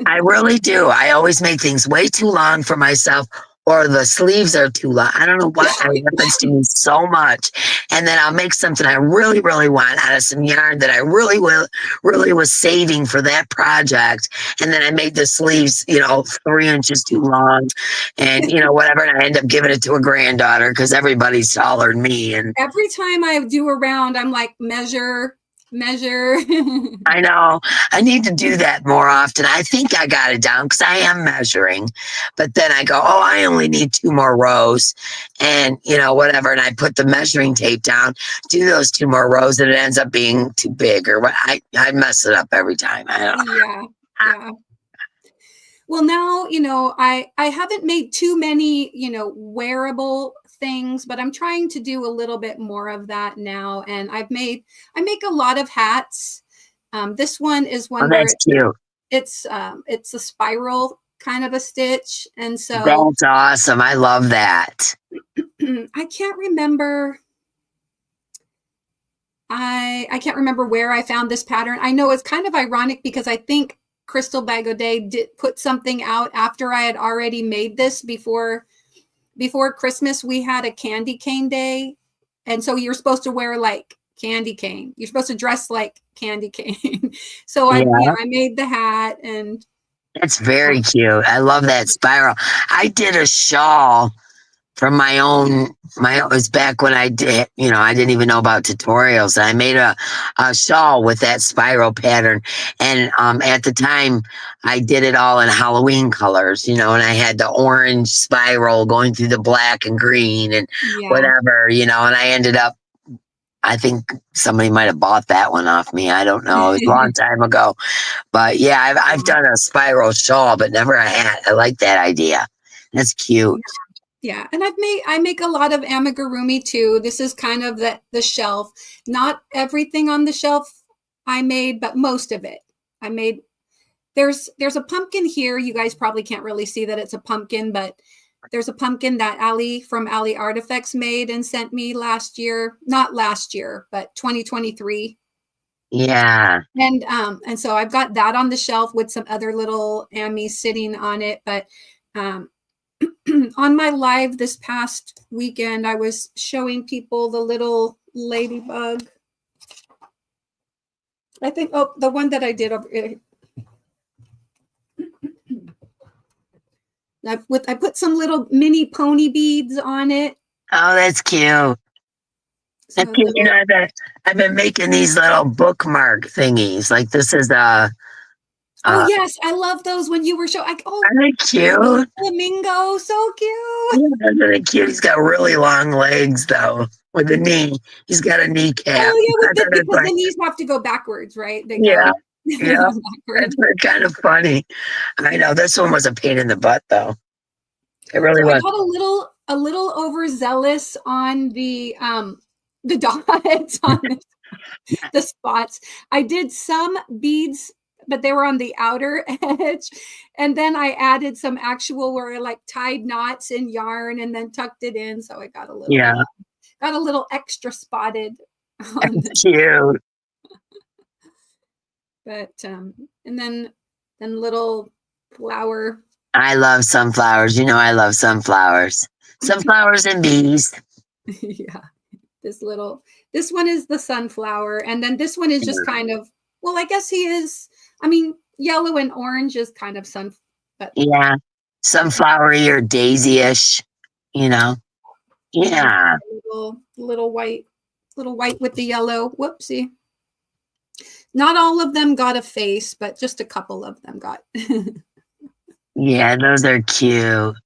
I really do. I always make things way too long for myself, or the sleeves are too long. I don't know what happens to me so much. And then I'll make something I really, really want out of some yarn that I really was saving for that project. And then I made the sleeves, 3 inches too long, and whatever. And I end up giving it to a granddaughter because everybody's taller than me. And Every time I do a round, I'm like, measure. I know I need to do that more often. I think I got it down because I am measuring, but then I go, oh, I only need 2 more rows, and whatever. And I put the measuring tape down, do those 2 more rows, and it ends up being too big, or what? I mess it up every time. I don't. Yeah. Well, now, I haven't made too many, wearable things, but I'm trying to do a little bit more of that now. And I make a lot of hats. This one is Oh, one where that's cute. it's a spiral kind of a stitch. And so That's awesome. I love that. I can't remember. I can't remember where I found this pattern. I know it's kind of ironic because I think Crystal.BG did put something out after I had already made this before Christmas. We had a candy cane day. And so you're supposed to wear like candy cane. You're supposed to dress like candy cane. So I made the hat, and That's very cute. I love that spiral. I did a shawl from it was back when I did, I didn't even know about tutorials. I made a shawl with that spiral pattern. And at the time I did it all in Halloween colors, and I had the orange spiral going through the black and green and whatever, and I ended up, I think somebody might have bought that one off me. I don't know. It was a long time ago. But yeah, I've done a spiral shawl, but never a hat. I like that idea. That's cute. Yeah, and I make a lot of amigurumi too. This is kind of the shelf. Not everything on the shelf I made, but most of it. I made there's a pumpkin here. You guys probably can't really see that it's a pumpkin, but there's a pumpkin that Ali from Ali Artifacts made and sent me last year. Not last year, but 2023. Yeah. And so I've got that on the shelf with some other little Amis sitting on it, but on my live this past weekend, I was showing people the little ladybug. I think, the one that I did over here. I put some little mini pony beads on it. Oh, that's cute. That's cute. I've been making these little bookmark thingies. Like this is oh yes, I love those when you were showing. Aren't they cute? Flamingo, so cute. Yeah, that's really cute. He's got really long legs though, with a knee. He's got a kneecap. Oh yeah, because the knees have to go backwards, right? They yeah, go yeah. backwards. That's kind of funny. I know this one was a pain in the butt though. It really was. I got a little overzealous on the dots on the spots. I did some beads, but they were on the outer edge. And then I added some actual where I like tied knots in yarn and then tucked it in. So I got a little extra spotted. That's cute. But and then little flower. I love sunflowers. I love sunflowers. Sunflowers and bees. Yeah. This one is the sunflower. And then this one is just kind of, well, I guess he is, yellow and orange is kind of but yeah. sunflowery or daisy-ish, you know? Yeah. Little white with the yellow. Whoopsie. Not all of them got a face, but just a couple of them got. Yeah, those are cute.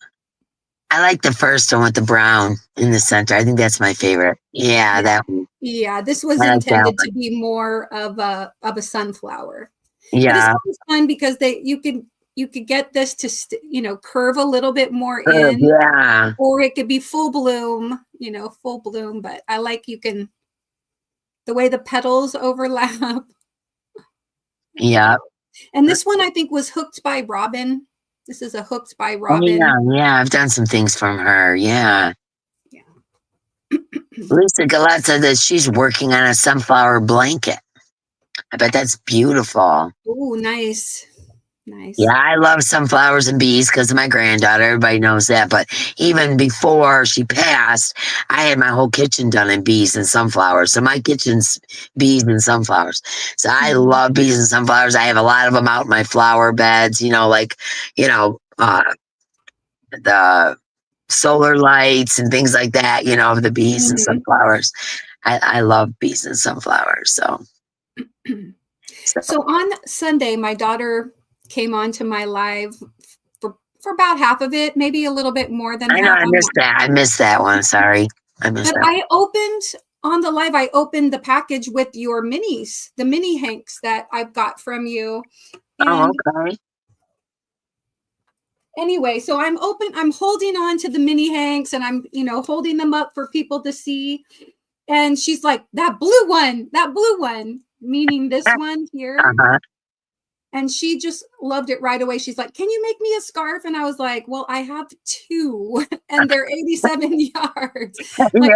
I like the first one with the brown in the center. I think that's my favorite. Yeah, that one. Yeah, this was I like that intended one. to be more of a sunflower. But it's Yeah. always fun because you could get this to curve a little bit more in, Yeah. or it could be full bloom, full bloom. But I like the way the petals overlap. Yeah. And this one I think was Hooked by Robin. This is a Hooked by Oh, Robin. yeah. I've done some things from her. Yeah. Yeah. Lisa Galette said that she's working on a sunflower blanket. I bet that's beautiful. Oh, nice. Nice. Yeah, I love sunflowers and bees because of my granddaughter. Everybody knows that. But even before she passed, I had my whole kitchen done in bees and sunflowers. So my kitchen's bees and sunflowers. So I love bees and sunflowers. I have a lot of them out in my flower beds, the solar lights and things like that, of the bees and sunflowers. I love bees and sunflowers. So on Sunday, my daughter came on to my live for about half of it, maybe a little bit more than I know. half. I missed that one. Sorry. I missed that. I opened on the live, I opened the package with your minis, the mini hanks that I've got from you. And okay. Anyway, so I'm holding on to the mini hanks and I'm, holding them up for people to see. And she's like, that blue one, meaning this one here. And she just loved it right away. She's like, can you make me a scarf? And I was like, well, I have 2 and they're 87 yards. Like,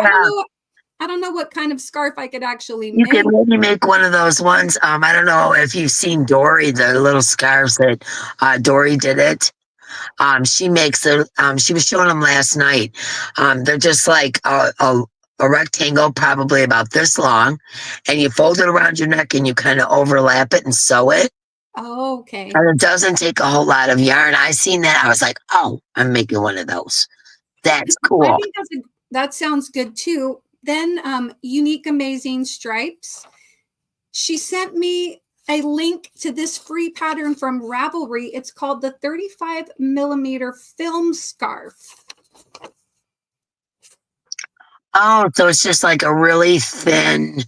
I don't know what kind of scarf I could actually make. You could maybe make one of those ones. I don't know if you've seen Dory, the little scarves that Dory did it. She makes it. She was showing them last night. They're just like a rectangle, probably about this long, and you fold it around your neck and you kind of overlap it and sew it. Oh, okay. And it doesn't take a whole lot of yarn. I seen that. I was like, oh, I'm making one of those. That's cool. I think that sounds good too. Then Unique Amazing Stripes. She sent me a link to this free pattern from Ravelry. It's called the 35 millimeter film scarf. Oh, so it's just like a really thin.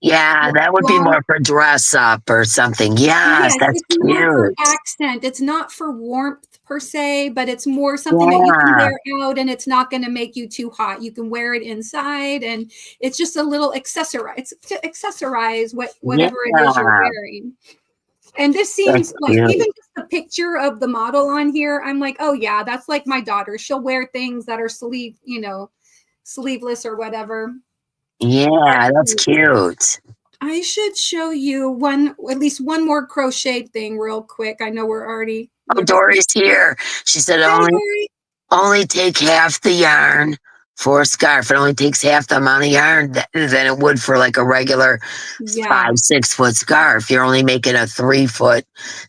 Yeah, that would be more for dress up or something. Yes, that's it's cute. More for accent. It's not for warmth per se, but it's more something that you can wear out and it's not going to make you too hot. You can wear it inside and it's just a little accessorize. It's to accessorize whatever it is you're wearing. And this seems like even just the picture of the model on here, I'm like, oh yeah, that's like my daughter. She'll wear things that are sleeveless or whatever. Yeah, that's cute. I should show you at least one more crochet thing real quick. I know we're already. Oh, Dory's here. She said only take half the yarn for a scarf. It only takes half the amount of yarn than it would for like a regular 5-6 foot scarf. You're only making a 3 foot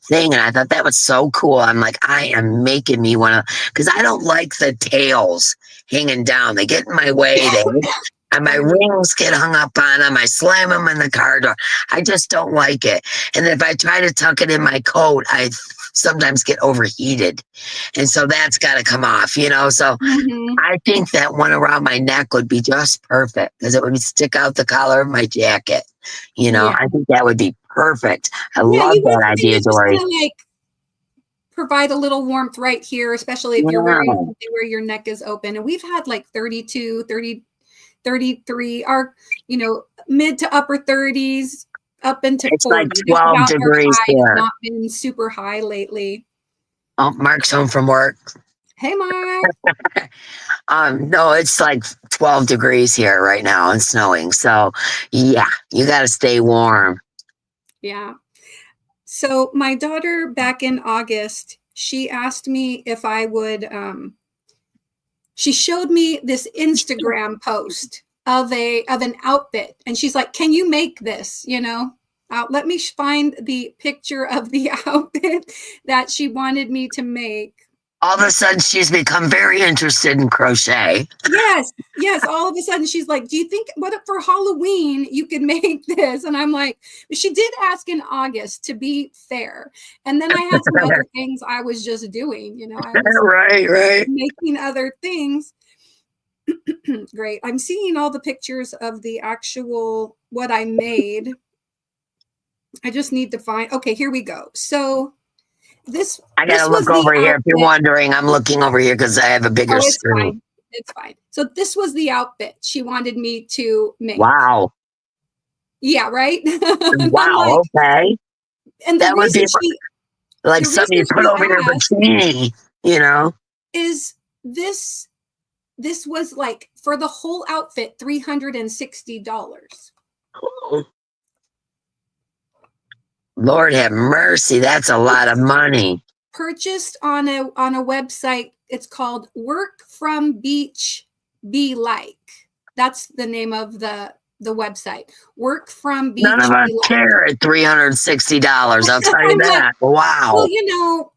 thing. And I thought that was so cool. I'm like, I am making me one of, because I don't like the tails hanging down. They get in my way. And my rings get hung up on them. I slam them in the car door. I just don't like it. And if I try to tuck it in my coat, I sometimes get overheated. And so that's got to come off, So I think that one around my neck would be just perfect because it would stick out the collar of my jacket. I think that would be perfect. I love that idea, Dory. Provide a little warmth right here, especially if you're wearing something where your neck is open. And we've had like 32, 30, 33 are mid to upper 30s up into it's 40. Like 12 degrees here. Not been super high lately. Oh, Mark's home from work. Hey, Mark. No, it's like 12 degrees here right now and snowing. So yeah, you got to stay warm. Yeah. So my daughter back in August, she asked me if I would she showed me this Instagram post of an outfit and she's like, can you make this, Let me find the picture of the outfit that she wanted me to make. All of a sudden, she's become very interested in crochet. Yes, yes. All of a sudden, she's like, "Do you think what if for Halloween you could make this?" And I'm like, she did ask in August, to be fair. And then I had some other things I was just doing. You know, I was right. making other things. Great. I'm seeing all the pictures of the actual what I made. I just need to find. Okay, here we go. So this I gotta look over here. If you're wondering, I'm looking over here because I have a bigger screen. Fine. It's fine. So this was the outfit she wanted me to make. Wow. Yeah, right? Wow, okay. And that would be like something you put over your bikini, you know? Is this was like for the whole outfit, $360. Oh. Lord have mercy, that's a lot of money. Purchased on a website. It's called Work From Beach Be Like. That's the name of the website. Work From Beach. None of us care at $360. I'll tell you that. Wow. Well, you know,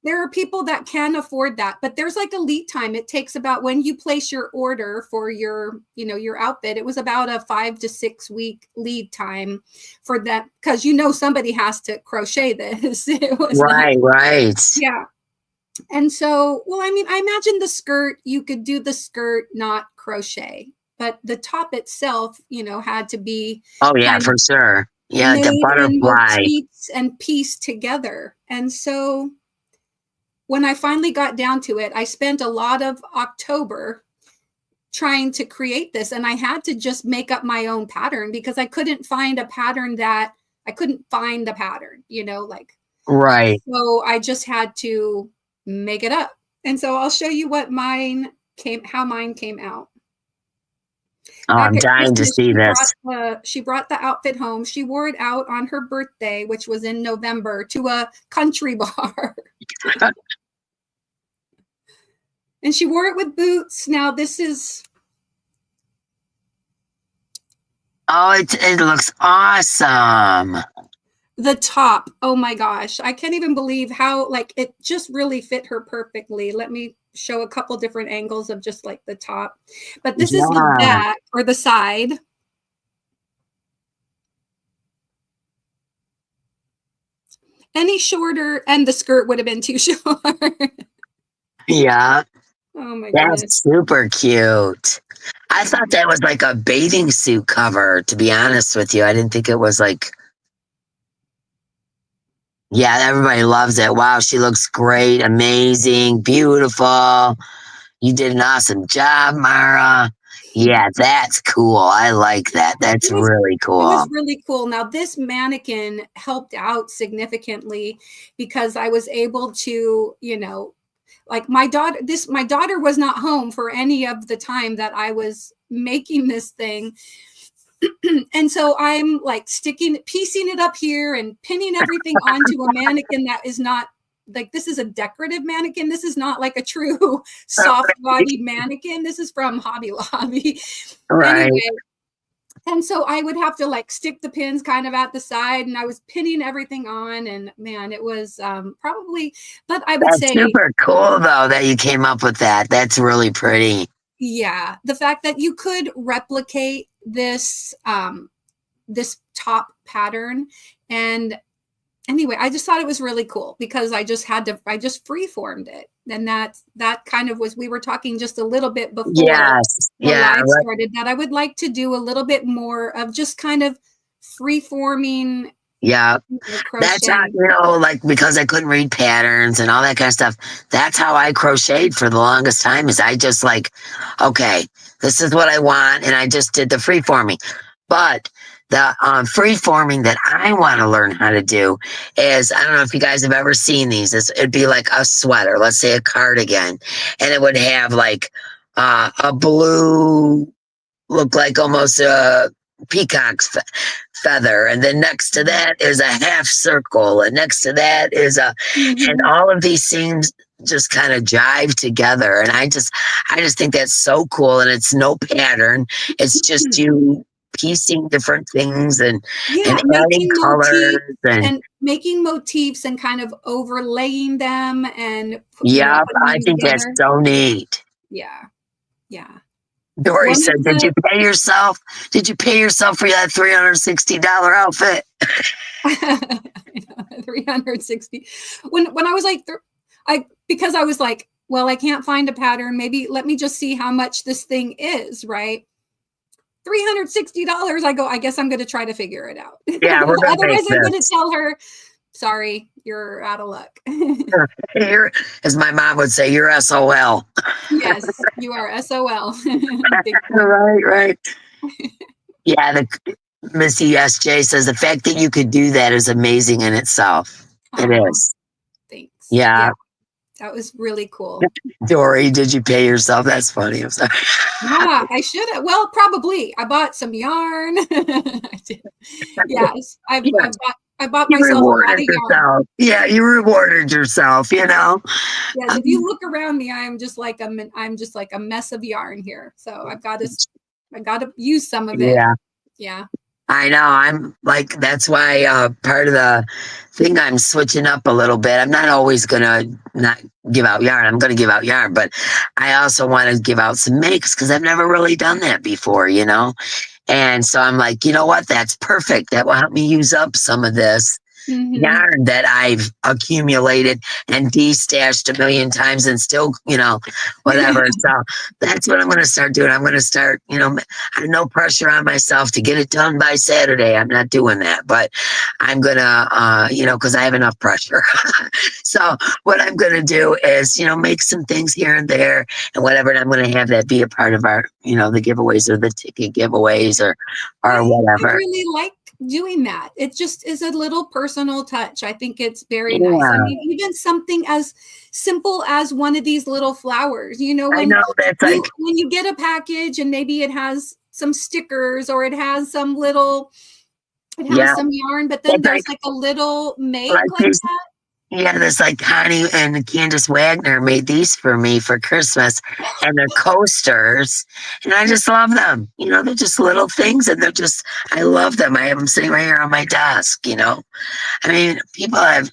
there are people that can afford that, but there's like a lead time. It takes about, when you place your order for your, you know, your outfit, it was about a 5 to 6 week lead time for that, because you know somebody has to crochet this. It was right. Yeah. And so, well, I mean, I imagine the skirt, you could do the skirt, not crochet, but the top itself, you know, had to be. Oh yeah, for sure. Yeah, the butterfly and pieced together. And so when I finally got down to it, I spent a lot of October trying to create this, and I had to just make up my own pattern because I couldn't find a pattern you know, like. Right. So I just had to make it up. And so I'll show you what how mine came out. Oh, I'm dying to see this. She brought the outfit home. She wore it out on her birthday, which was in November, to a country bar. And she wore it with boots. Now this is. Oh, it looks awesome. The top. Oh my gosh. I can't even believe how, like, it just really fit her perfectly. Let me show a couple different angles of just like the top. But this is the back, or the side. Any shorter, and the skirt would have been too short. Yeah. Oh my goodness. That's super cute. I thought that was like a bathing suit cover, to be honest with you. I didn't think it was like. Yeah, everybody loves it. Wow, she looks great, amazing, beautiful. You did an awesome job, Mara. Yeah, that's cool. I like that. That's really cool. It was really cool. Now, this mannequin helped out significantly because I was able to, you know, like my daughter was not home for any of the time that I was making this thing. And so I'm like piecing it up here and pinning everything onto a mannequin that is not like, this is a decorative mannequin. This is not like a true soft bodied mannequin. This is from Hobby Lobby. Right. Anyway, and so I would have to like stick the pins kind of at the side, and I was pinning everything on, and man, it was probably, but I would say super cool though that you came up with that. That's really pretty. Yeah. The fact that you could replicate this, this top pattern. And anyway, I just thought it was really cool because I just free-formed it. And that kind of was, we were talking just a little bit before the live started, that I would like to do a little bit more of just kind of free-forming. Yeah, that's how, you know, like, because I couldn't read patterns and all that kind of stuff. That's how I crocheted for the longest time, is I just like, okay, this is what I want. And I just did the free forming. But the free forming that I want to learn how to do is, I don't know if you guys have ever seen these. It'd be like a sweater, let's say a cardigan, and it would have like a blue, look like almost a peacock's feather, and then next to that is a half circle, and next to that is and all of these things just kind of jive together, and I just think that's so cool. And it's no pattern, it's just you piecing different things and Yeah, adding making colors and making motifs and kind of overlaying them and, yeah, putting I them think that's together. so neat. Yeah. Yeah. Dory One said, of "Did you the pay yourself? Did you pay yourself for that $360 outfit?" I know, 360. When I was like, because I was like, well, I can't find a pattern. Maybe let me just see how much this thing is, right? $360. I go, I guess I'm going to try to figure it out. Yeah, we're gonna make Otherwise, I'm going to this. tell her, sorry, you're out of luck. You're, as my mom would say, you're SOL. Yes, you are SOL. Big time. Right, right. Yeah, the Missy SJ says the fact that you could do that is amazing in itself. It Aw, is. thanks. Yeah. Yeah, that was really cool. Dory, did you pay yourself? That's funny. I'm sorry. Yeah, I should have. Well, probably. I bought some yarn. I did. Yes, Yeah, I bought you myself a lot rewarded of yarn. yourself. Yeah, you rewarded yourself, you know. Yes, if you look around me, I'm just like a mess of yarn here. So I got to use some of it. Yeah. Yeah. I know. I'm like, that's why part of the thing I'm switching up a little bit. I'm not always going to not give out yarn. I'm going to give out yarn, but I also want to give out some makes because I've never really done that before, you know? And so I'm like, you know what? That's perfect. That will help me use up some of this Mm-hmm. yarn that I've accumulated and destashed a million times and still, you know, whatever. So that's what I'm going to start doing. I'm going to start, you know, I have no pressure on myself to get it done by Saturday. I'm not doing that, but I'm going to, you know, because I have enough pressure. So what I'm going to do is, you know, make some things here and there and whatever. And I'm going to have that be a part of our, you know, the giveaways or the ticket giveaways or I whatever. really like doing that. It just is a little personal touch. I think it's very nice. I Yeah, mean, even something as simple as one of these little flowers, I know that's like, when you get a package and maybe it has some stickers or it has yeah. some yarn, but then It's like there's like a little make like like this, yeah, this like Connie and Candace Wagner made these for me for Christmas, and they're coasters, and I just love them. You know, they're just little things, and they're just I love them. I have them sitting right here on my desk. You know, I mean, people have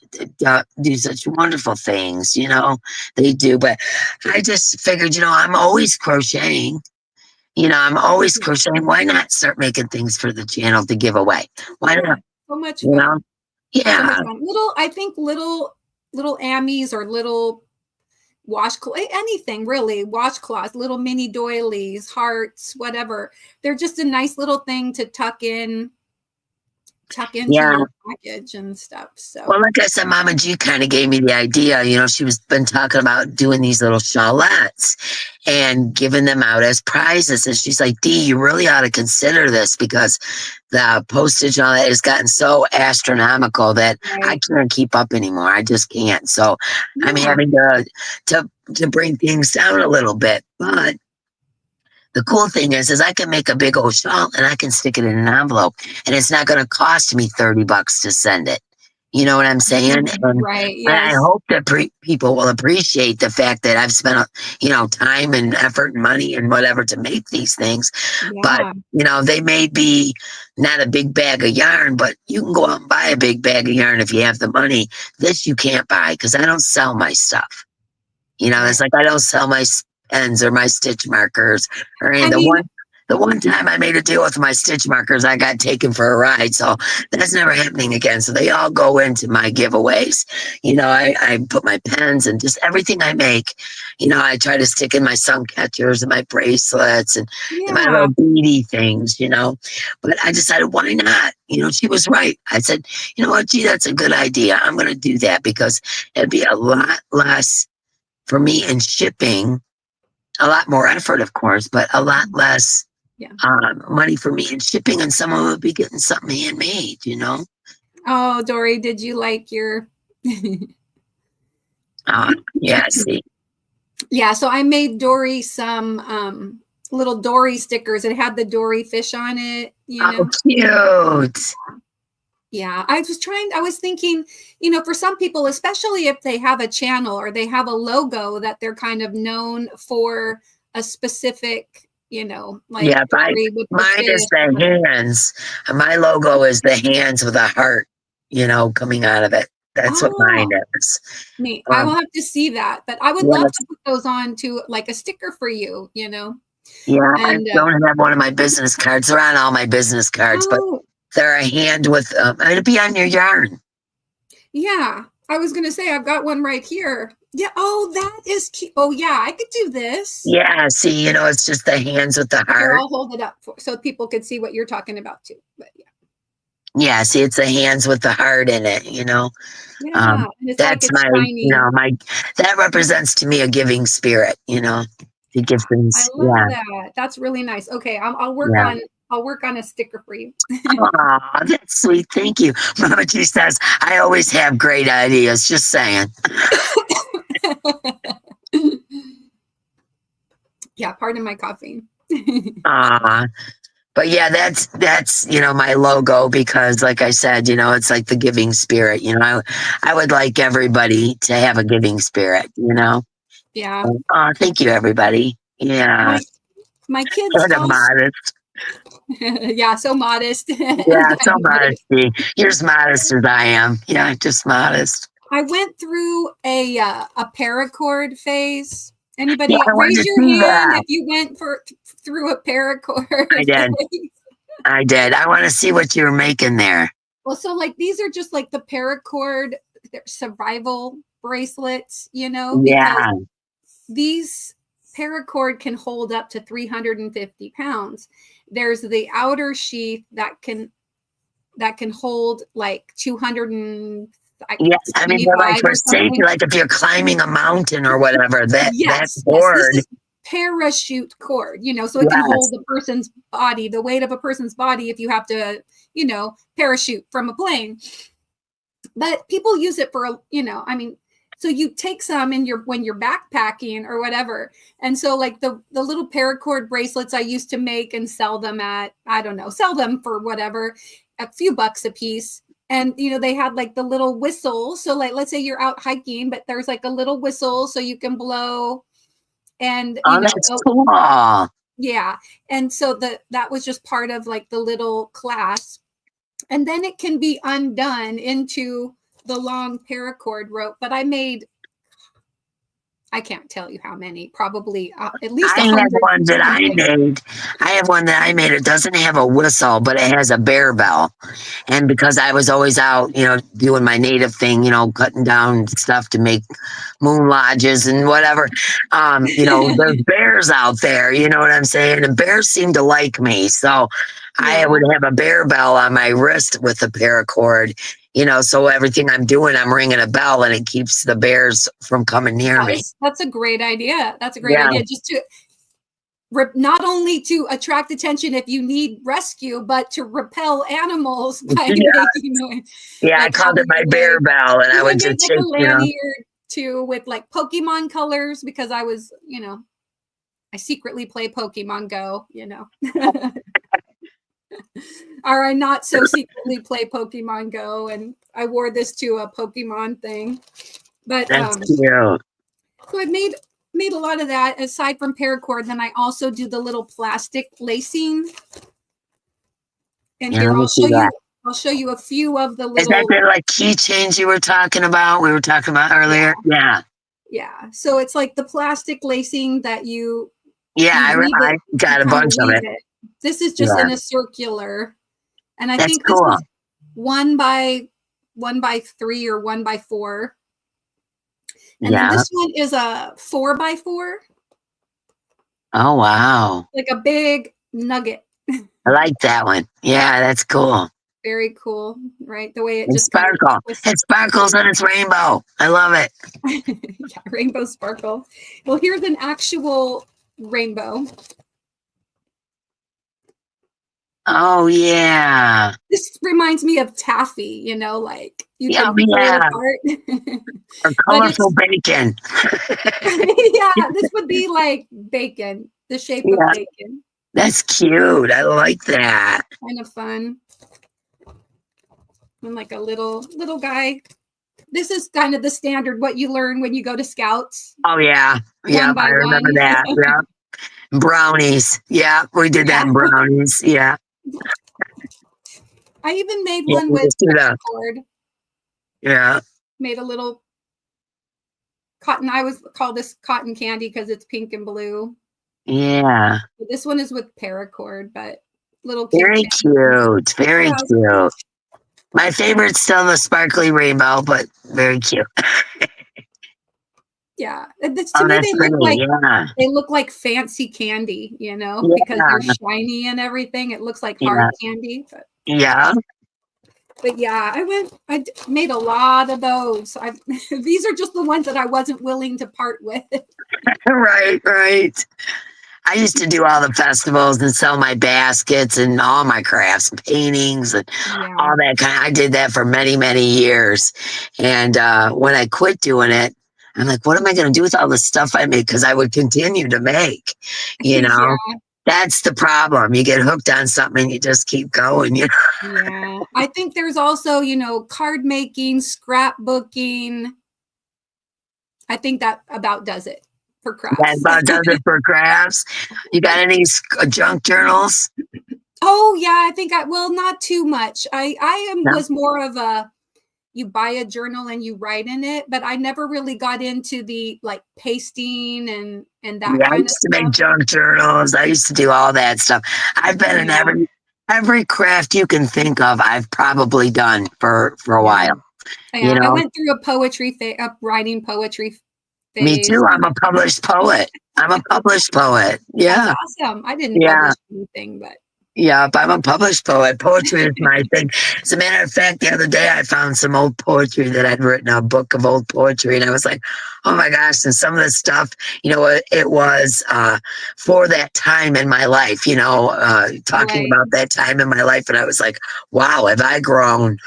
do such wonderful things. You know, they do, but I just figured, you know, I'm always crocheting. You know, I'm always that. crocheting. Why not start making things for the channel to give away? Why Yeah, not? so much You know, fun. So much yeah. fun. I think little Ammies or little washcloth, anything really, washcloths, little mini doilies, hearts, whatever. They're just a nice little thing to tuck into Yeah, your package and stuff. well, So like I said, Mama G kind of gave me the idea. You know, she was been talking about doing these little shawlettes and giving them out as prizes. And she's like, Dee, you really ought to consider this because the postage on it has gotten so astronomical that I right. can't keep up anymore. I just can't. So I'm Yeah. having to bring things down a little bit. But the cool thing is I can make a big old shawl and I can stick it in an envelope, and it's not going to cost me $30 to send it. You know what I'm saying? And Right. I Yes. hope that people will appreciate the fact that I've spent, you know, time and effort and money and whatever to make these things. But, Yeah. you know, they may be not a big bag of yarn, but you can go out and buy a big bag of yarn if you have the money. This you can't buy because I don't sell my stuff. You know, Right. it's like I don't sell my pens or my stitch markers or any I of mean, the one time I made a deal with my stitch markers, I got taken for a ride. So that's never happening again. So they all go into my giveaways. You know, I put my pens and just everything I make, you know, I try to stick in my sun catchers and my bracelets and my yeah. little beady things, you know. But I decided, why not? You know, she was right. I said, you know what, gee, that's a good idea. I'm going to do that because it'd be a lot less for me in shipping, a lot more effort, of course, but a lot less Yeah. money for me in shipping, and someone would be getting something handmade, you know? Oh, Dory, did you like your Yeah, see. Yeah, so I made Dory some little Dory stickers. It had the Dory fish on it, you Oh, know. cute. Yeah, I was thinking, for some people, especially if they have a channel or they have a logo that they're kind of known for a specific you know, like Yeah, Dory with the mine is fish. the hands. My logo is the hands with a heart, you know, coming out of it. That's what mine Oh, is. neat. I will Um, have to see that, but I would love yes, to put those on to like a sticker for you, you know? yeah, I And, don't have one of my business cards. They're on all my business cards, but oh, they're a hand with, it'll be on your yarn. yeah. I was gonna say I've got one right here. Yeah. Oh, that is cute. Oh, yeah. I could do this. Yeah, see, you know, it's just the hands with the Here, heart. I'll hold it up so people could see what you're talking about too. But yeah, Yeah, see, it's the hands with the heart in it, you know. yeah. And it's like That's it's my, shiny. that represents to me a giving spirit, you know, to give I things. love Yeah, that. That's really nice. Okay, yeah. I'll work on a sticker for you. Aw, that's sweet. Thank you. Mama G says, I always have great ideas. Just saying. Yeah, pardon my coughing. Aw. But yeah, that's you know my logo because like I said, you know, it's like the giving spirit. You know, I would like everybody to have a giving spirit, you know. Yeah. Thank you everybody. Yeah. My my kids Kind of also modest. yeah, so modest. Yeah, And so modesty. You're as modest as I am. Yeah, just modest. I went through a paracord phase. Yeah, Anybody I wanted raise to your see hand that. if you went through a paracord I did. phase? I did. I want to see what you were making there. Well, so like these are just like the paracord survival bracelets, you know, because Yeah. these paracord can hold up to 350 pounds. There's the outer sheath that can hold like 275 Yeah, I mean, they're like for or safety, something. like if you're climbing a mountain or whatever, that Yes, yes. This board. is parachute cord, you know, so it can hold Yes. the person's body, the weight of a person's body if you have to, you know, parachute from a plane. But people use it for, you know, I mean, so you take some in your when you're backpacking or whatever. And so like the little paracord bracelets I used to make and sell them at, I don't know, sell them for whatever, a few bucks a piece. And you know, they had like the little whistle. So like let's say you're out hiking, but there's like a little whistle so you can blow and you Oh, know, that's oh, cool. yeah. And so that was just part of like the little class. And then it can be undone into the long paracord rope. But I can't tell you how many, probably at least I a have hundred. one that I made. I have one that I made. It doesn't have a whistle, but it has a bear bell. And because I was always out, you know, doing my native thing, you know, cutting down stuff to make moon lodges and whatever, you know, there's bears out there, you know what I'm saying? And bears seem to like me. So I Yeah, would have a bear bell on my wrist with a paracord, you know, so everything I'm doing, I'm ringing a bell and it keeps the bears from coming near me. that's a great idea. That's a great Yeah. idea. Just to not only to attract attention if you need rescue, but to repel animals by Yeah. making noise, Yeah. I like called it having my a bear way. bell and I You would can just make like a chase, you know. lanyard too with like Pokemon colors because I was, you know, I secretly play Pokemon Go, you know. Or I not so secretly play Pokemon Go and I wore this to a Pokemon thing. But That's cute. so I've made a lot of that aside from paracord. Then I also do the little plastic lacing. And Yeah, here let me see that. I'll show you a few of the Is that little, the like keychains you were talking about? We were talking about earlier. yeah, Yeah. yeah. So it's like the plastic lacing that Yeah, you weave it, I you got a kind of bunch of weave it. it. This is just Yeah. in a circular. And I That's think this cool. is 1 by 3 or 1 by 4. And then Yeah. this one is a 4 by 4, Oh, wow. like a big nugget. I like that one. Yeah, that's cool. Very cool, right? The way it And just kind of sparkle. twists. It sparkles and it's rainbow. I love it. Yeah, rainbow sparkle. Well, here's an actual rainbow. Oh, yeah. This reminds me of taffy, you know, like you Yeah, can pull yeah. apart. Or But colorful bacon. yeah, this would be like bacon, the shape of Yeah, bacon. that's cute. I like that. Kind of fun. And like a little guy. This is kind of the standard what you learn when you go to scouts, Oh, yeah. one Yep, I by remember one. that. Yeah. Brownies. Yeah, we did that Yeah. in brownies. Yeah. I even made Yeah, one we with just do that. paracord. Yeah. Made a little cotton. I was called this cotton candy because it's pink and blue. Yeah. This one is with paracord, but little Very keychain. cute. Very Yeah, cute. My favorite's still the sparkly rainbow, but very cute. yeah. To Oh, me, that's pretty. Yeah. they look like fancy candy, you know, because they're Yeah. shiny and everything. It looks like Yeah. hard candy, Yeah. but yeah, I made a lot of those. These are just the ones that I wasn't willing to part with. Right. Right. I used to do all the festivals and sell my baskets and all my crafts and paintings and Yeah. all that kind. I did that for many, many years. And when I quit doing it, I'm like, what am I going to do with all the stuff I make? Because I would continue to make, you know. Yeah. That's the problem. You get hooked on something and you just keep going. You know? Yeah. I think there's also, you know, card making, scrapbooking. I think that about does it for That crafts. about does it for crafts. You got any junk journals? Oh yeah, I think well, not too much. No. Was more of a you buy a journal and you write in it, but I never really got into the like pasting and that Yeah, I kind of used to make stuff. junk journals. I used to do all that stuff. I've been in Yeah. every craft you can think of. I've probably done for a Yeah. while. You Yeah, I know, went through a writing poetry me phase. too. I'm a published poet. I'm a published poet. That's Yeah, awesome. I didn't yeah. publish anything, but Yeah, but I'm a published poet. Poetry is my thing. As a matter of fact, the other day I found some old poetry that I'd written, a book of old poetry, and I was like, oh my gosh, and some of the stuff, it was for that time in my life, talking right. about that time in my life, and I was like, wow, have I grown?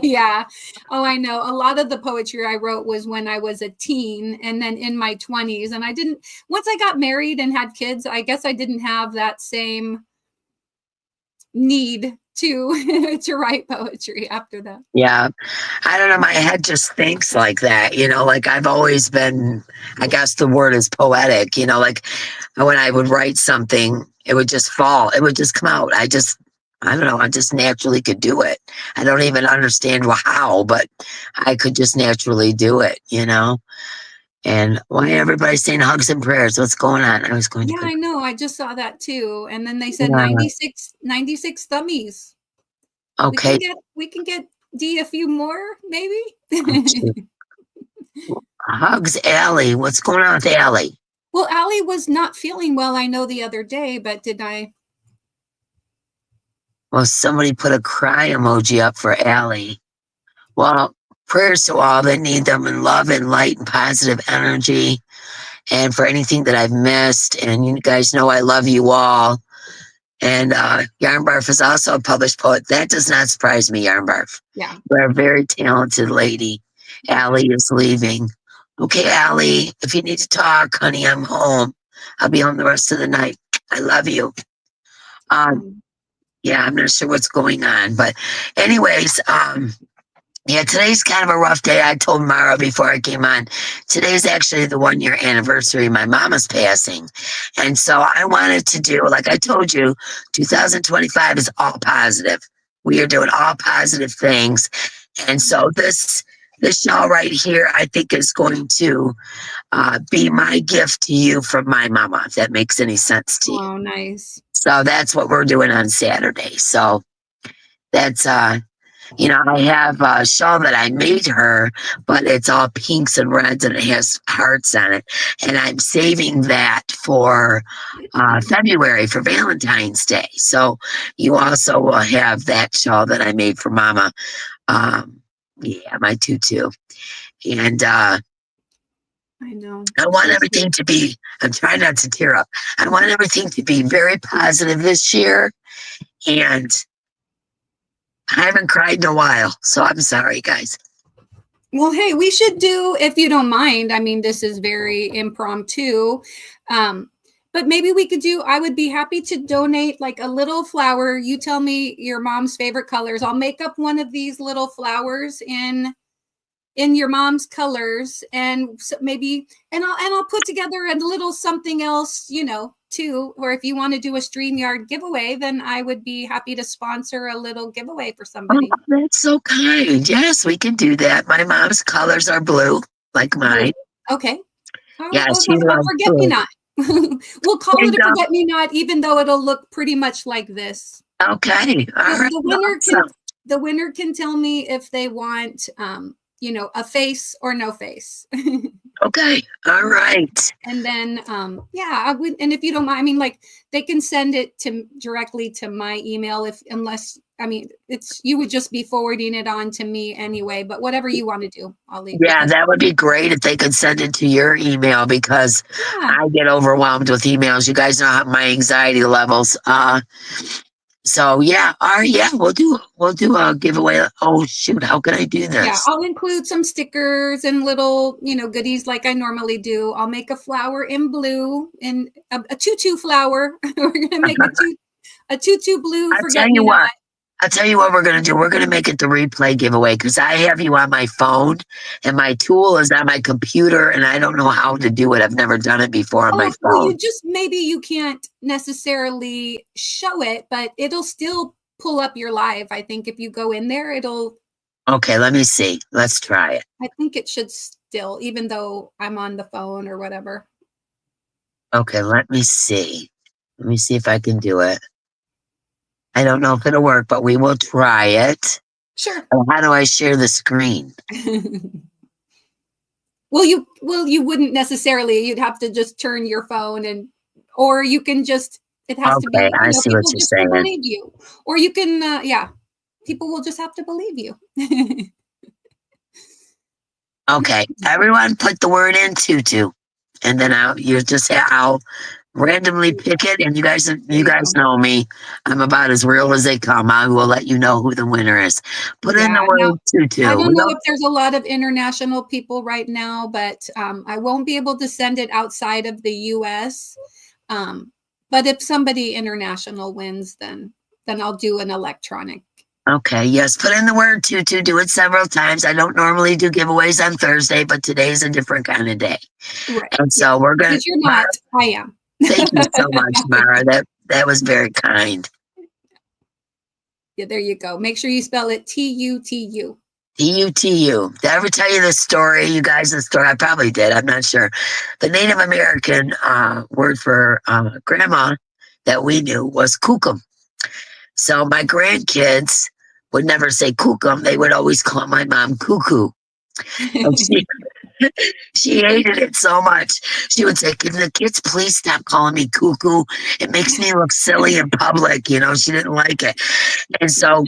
Yeah. Oh, I know. A lot of the poetry I wrote was when I was a teen and then in my 20s. And once I got married and had kids, I guess I didn't have that same need to to write poetry after that. Yeah, I don't know. My head just thinks like that, like I've always been, I guess the word is poetic, like when I would write something, it would just fall, it would just come out. I don't know, I just naturally could do it. I don't even understand how, but I could just naturally do it. And why everybody's saying hugs and prayers? What's going on? I was going to Yeah, go. I know. I just saw that too. And then they said Yeah, 96 thummies. okay. We can get D a few more, maybe. Oh, shoot. Hugs, Allie. What's going on with Allie? Well, Allie was not feeling well, I know, the other day, but did I? Well, somebody put a cry emoji up for Allie. Well, prayers to all that need them in love and light and positive energy. And for anything that I've missed. And you guys know I love you all. And Yarnbarf is also a published poet. That does not surprise me, Yarnbarf. Yeah. You're a very talented lady. Allie is leaving. Okay, Allie, if you need to talk, honey, I'm home. I'll be home the rest of the night. I love you. Yeah, I'm not sure what's going on. But anyways, yeah, today's kind of a rough day. I told Mara before I came on, today's actually the 1 year anniversary of my mama's passing. And so I wanted to do, like I told you, 2025 is all positive. We are doing all positive things. And so this show right here, I think is going to be my gift to you from my mama, if that makes any sense to you. Oh, nice. So that's what we're doing on Saturday. So that's, I have a shawl that I made her, but it's all pinks and reds and it has hearts on it. And I'm saving that for February for Valentine's Day. So you also will have that shawl that I made for Mama. Yeah, my tutu. And I know. I want everything to be, I'm trying not to tear up. I want everything to be very positive this year. And I haven't cried in a while, so I'm sorry, guys. Well, hey, we should do, if you don't mind, I mean, this is very impromptu, but maybe we could I would be happy to donate like a little flower. You tell me your mom's favorite colors. I'll make up one of these little flowers in in your mom's colors, and so maybe, and I'll put together a little something else, you know, too. Or if you want to do a StreamYard giveaway, then I would be happy to sponsor a little giveaway for somebody. Oh, that's so kind. Yes, we can do that. My mom's colors are blue, like mine. Okay. Yeah, Well, she a loves blue. forget-me-not. We'll call it a forget-me-not, even though it'll look pretty much like this. Okay. All right. The winner can tell me if they want, you know, a face or no face. Okay. All right. And then, yeah, I would, and if you don't mind, I mean, like, they can send it directly to my email, unless, I mean, you would just be forwarding it on to me anyway, but whatever you want to do, I'll leave. Yeah, that would be great if they could send it to your email, because I get overwhelmed with emails. You guys know how my anxiety levels. So yeah, we'll do a giveaway. Oh shoot, how can I do this? Yeah, I'll include some stickers and little, you know, goodies like I normally do. I'll make a flower in blue, and a tutu flower. We're gonna make a tutu blue. I'll tell you what we're gonna do. We're gonna make it the replay giveaway, because I have you on my phone and my tool is on my computer, and I don't know how to do it. I've never done it before on my phone. Well, maybe you can't necessarily show it, but it'll still pull up your live. I think if you go in there, it'll. Okay, let me see. Let's try it. I think it should still, even though I'm on the phone or whatever. Okay, let me see. Let me see if I can do it. I don't know if it'll work, but we will try it. Sure. How do I share the screen? Well, you wouldn't necessarily. You'd have to just turn your phone, or you can just. It has to be. I see what you're saying. Believe you, or you can. Yeah, people will just have to believe you. Okay, everyone, put the word in tutu, and then I'll randomly pick it, and you guys know me. I'm about as real as they come. I will let you know who the winner is. Put in the word tutu. I don't know if there's a lot of international people right now, but I won't be able to send it outside of the US. But if somebody international wins, then I'll do an electronic. Okay, yes, put in the word tutu. Do it several times. I don't normally do giveaways on Thursday, but today's a different kind of day. Right. And so we're going to. You're not. I am. Thank you so much, Mara. That was very kind. Yeah, there you go. Make sure you spell it Tutu. Tutu. Did I ever tell you this story? You guys, the story? I probably did. I'm not sure. The Native American word for grandma that we knew was kukum. So my grandkids would never say kukum. They would always call my mom cuckoo. She hated it so much. She would say, "Can the kids please stop calling me cuckoo? It makes me look silly in public." You know, she didn't like it. And so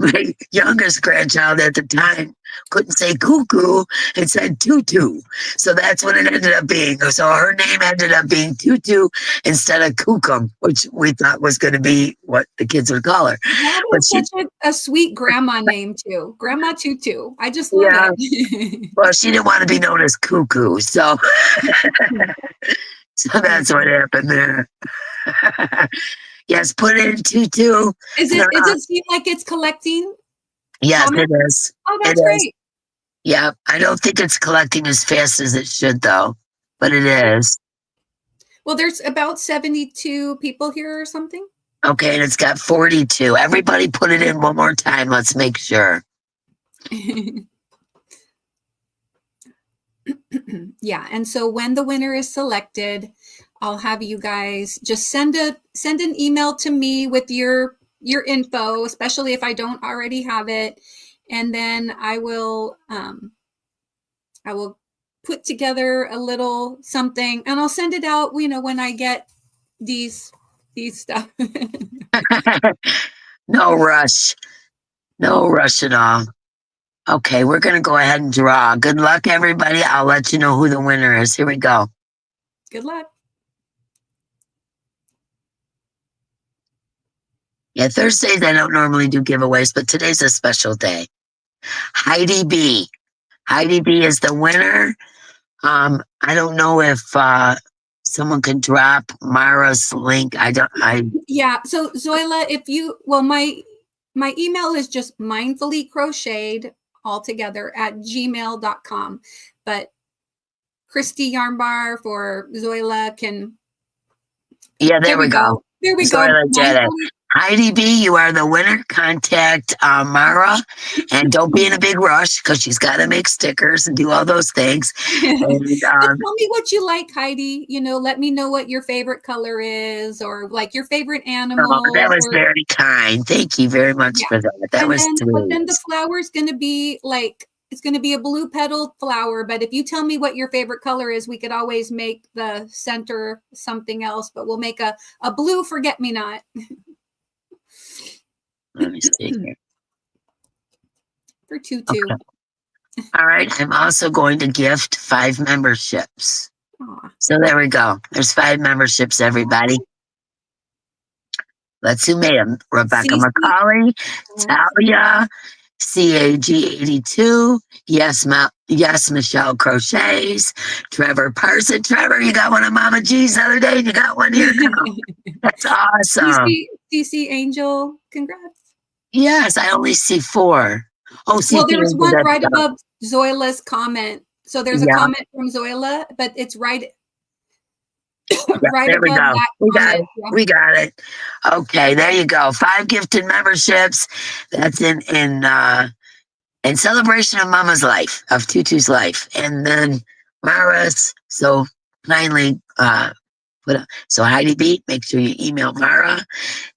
my youngest grandchild at the time couldn't say cuckoo and said tutu. So that's what it ended up being. So her name ended up being Tutu instead of Kukum, which we thought was going to be what the kids would call her. That is such a sweet grandma name too. Grandma Tutu. I just love it. Well, she didn't want to be known as cuckoo. So, so that's what happened there. Yes, put in tutu. Does it seem like it's collecting? Yes, it is. Oh, that's great. Yeah, I don't think it's collecting as fast as it should, though, but it is. Well, there's about 72 people here or something. Okay, and it's got 42. Everybody put it in one more time. Let's make sure. Yeah, and so when the winner is selected, I'll have you guys just send an email to me with your info, especially if I don't already have it, and then I will put together a little something, and I'll send it out, you know, when I get these stuff. No rush at all. Okay, we're gonna go ahead and draw. Good luck, everybody. I'll let you know who the winner is. Here we go. Good luck. Yeah, Thursdays I don't normally do giveaways, but today's a special day. Heidi B. Heidi B is the winner. I don't know if someone can drop Mara's link. Yeah. So Zoila, my email is just mindfullycrocheted, all together at gmail.com. But Christy Yarnbarf or Zoila can. Yeah, there we go. There we Sorry, go. I did it. Heidi B, you are the winner. Contact Mara, and don't be in a big rush because she's got to make stickers and do all those things. And, tell me what you like, Heidi. You know, let me know what your favorite color is, or like your favorite animal. Oh, that was very kind. Thank you very much for that. That was sweet. But then the flower is going to be like, it's going to be a blue petal flower. But if you tell me what your favorite color is, we could always make the center something else. But we'll make a blue forget-me-not. Let me see here. For tutu. Okay. All right. I'm also going to gift 5 memberships. Aww. So there we go. There's 5 memberships, everybody. Let's who made them. Rebecca McCauley, Talia, CAG82, yes, Michelle Crochets, Trevor Parson. Trevor, you got one of Mama G's the other day, and you got one here. That's awesome. CC Angel, congrats. Yes, I only see 4. Oh, well, there's one right above Zoila's comment. So there's a comment from Zoila, but it's right right there we above go. that We got it. Okay, there you go. 5 gifted memberships. That's in celebration of Mama's life, of Tutu's life, and then Mara's. So kindly so Heidi B, make sure you email Mara,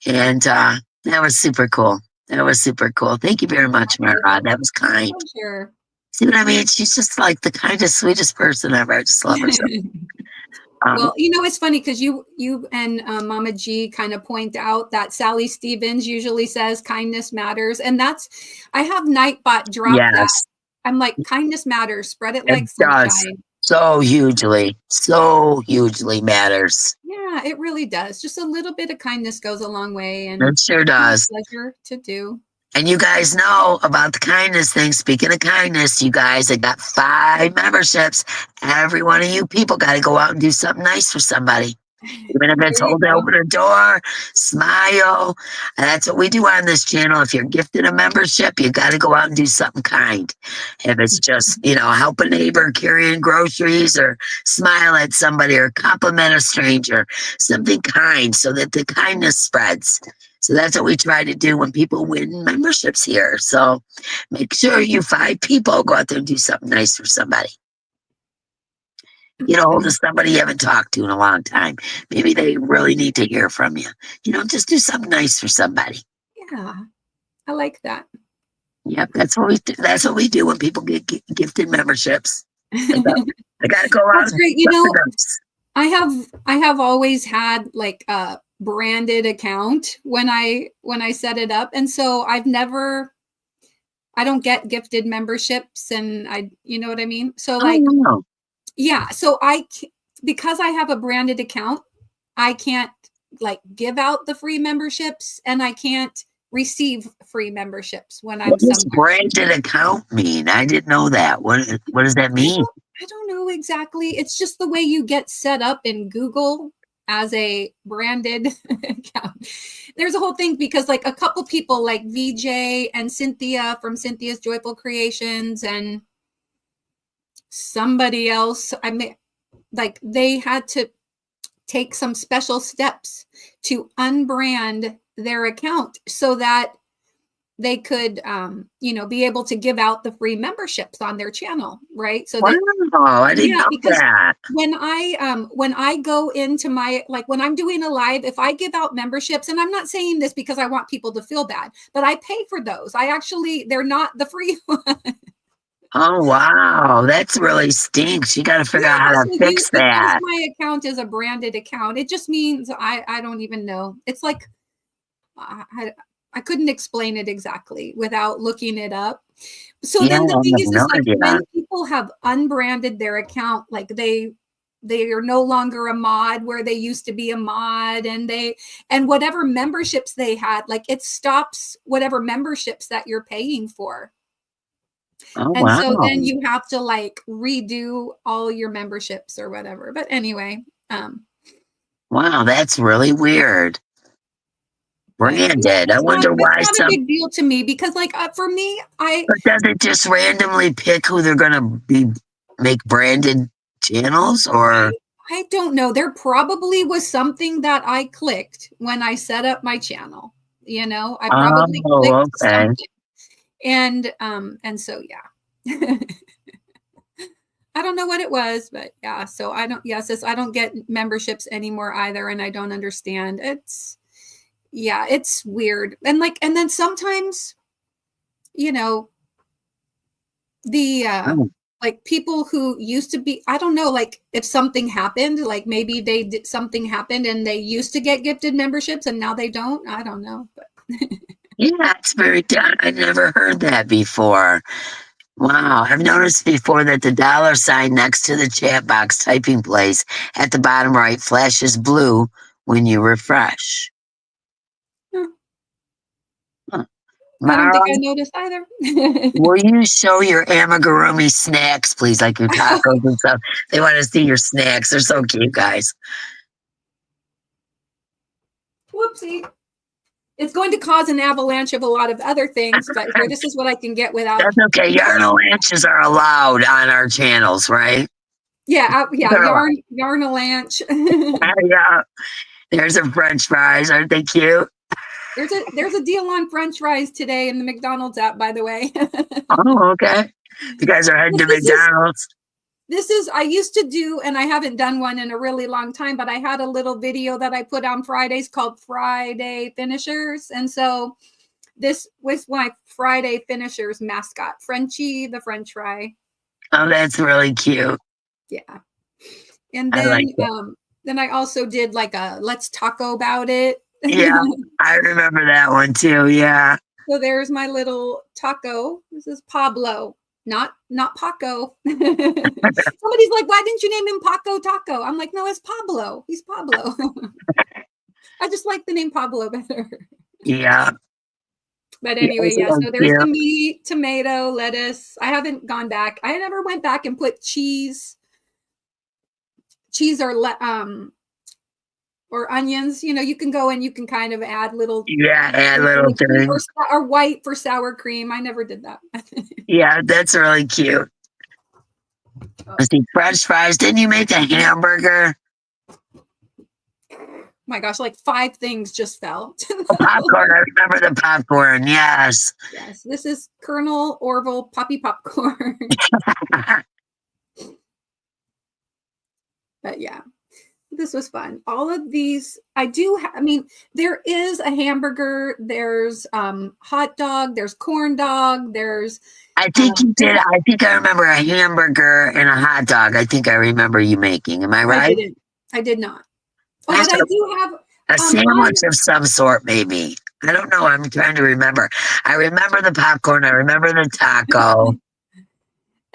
and that was super cool. That was super cool. Thank you very much, Mara. That was kind. Sure. See what I mean? She's just like the kindest, sweetest person ever. I just love her so. Well, you know, it's funny because you and Mama G kind of point out that Sally Stevens usually says kindness matters. And I have Nightbot drop that. I'm like, kindness matters. Spread it like sunshine. So hugely matters. Yeah, it really does. Just a little bit of kindness goes a long way. And it sure does. It's a pleasure to do. And you guys know about the kindness thing. Speaking of kindness, you guys, I got 5 memberships. Every one of you people got to go out and do something nice for somebody. Even if it's hold open a door, smile. And that's what we do on this channel. If you're gifted a membership, you got to go out and do something kind. If it's just, help a neighbor carrying groceries, or smile at somebody, or compliment a stranger, something kind, so that the kindness spreads. So that's what we try to do when people win memberships here. So make sure you 5 people go out there and do something nice for somebody. Hold to somebody you haven't talked to in a long time. Maybe they really need to hear from you. Just do something nice for somebody. Yeah, I like that. Yep, that's what we do. That's what we do when people get gifted memberships. They got to go out. That's great. I have always had like a branded account when I set it up, and so I don't get gifted memberships, and you know what I mean. So like. Yeah, so because I have a branded account, I can't like give out the free memberships, and I can't receive free memberships when I'm. What does branded account mean? I didn't know that. What does that mean? I don't know exactly. It's just the way you get set up in Google as a branded account. There's a whole thing because like a couple people like VJ and Cynthia from Cynthia's Joyful Creations and somebody else, they had to take some special steps to unbrand their account so that they could be able to give out the free memberships on their channel, right? So I didn't know that. When I go into my, like when I'm doing a live, if I give out memberships, and I'm not saying this because I want people to feel bad, but I pay for those. They're not the free one. Oh, wow. That's really stinks. You got to figure out how to fix that. My account is a branded account. It just means I don't even know. It's like, I couldn't explain it exactly without looking it up. So then the thing is like when people have unbranded their account, like they are no longer a mod where they used to be a mod, and whatever memberships they had, like it stops whatever memberships that you're paying for. Oh, and so then you have to like redo all your memberships or whatever. But anyway, wow, that's really weird. Branded. I wonder why it's not some. a big deal to me because, like, for me, But does it just randomly pick who they're going to make branded channels, or? I don't know. There probably was something that I clicked when I set up my channel. You know, I probably clicked something. And so yeah. I don't know what it was, but yeah. So I don't. Yeah, sis, I don't get memberships anymore either, and I don't understand. It's weird. And then sometimes, you know, the like people who used to be, I don't know, like if something happened, like maybe something happened and they used to get gifted memberships and now they don't. I don't know, but. Yeah, it's very. I never heard that before. Wow, I've noticed before that the $ next to the chat box typing place at the bottom right flashes blue when you refresh. Huh. I don't Mara, think I noticed either. will you show your amigurumi snacks, please, like your tacos and stuff? They want to see your snacks. They're so cute, guys. Whoopsie. It's going to cause an avalanche of a lot of other things, but here, this is what I can get without. That's okay. Yarn avalanches are allowed on our channels, right? Yeah, yarn avalanche. Yeah. There's some French fries. Aren't they cute? There's a deal on French fries today in the McDonald's app, by the way. Oh, okay. You guys are heading to McDonald's. I used to do, and I haven't done one in a really long time, but I had a little video that I put on Fridays called Friday Finishers. And so this was my Friday Finishers mascot, Frenchie, the French fry. Oh, that's really cute. Yeah. And then I also did like a let's taco about it. Yeah, I remember that one too. Yeah. So there's my little taco. This is Pablo, not Paco. Somebody's like, why didn't you name him Paco Taco? I'm like, no, it's Pablo. He's Pablo. I just like the name Pablo better. Yeah. But anyway, yeah. So there's the meat, tomato, lettuce. I haven't gone back. I never went back and put cheese or onions. You know, you can go and you can kind of add little. Yeah, add little things. Or white for sour cream. I never did that. Yeah, that's really cute. Let's see, French fries. Didn't you make a hamburger? My gosh, like 5 things just fell. Popcorn. I remember the popcorn. Yes. Yes, this is Colonel Orville Poppy Popcorn. But yeah, this was fun. All of these, I mean, there is a hamburger, there's hot dog, there's corn dog, there's. I think you did. I think I remember a hamburger and a hot dog. I think I remember you making. Am I right? I did not. Oh, but I do have a sandwich of some sort, maybe. I don't know. I'm trying to remember. I remember the popcorn. I remember the taco.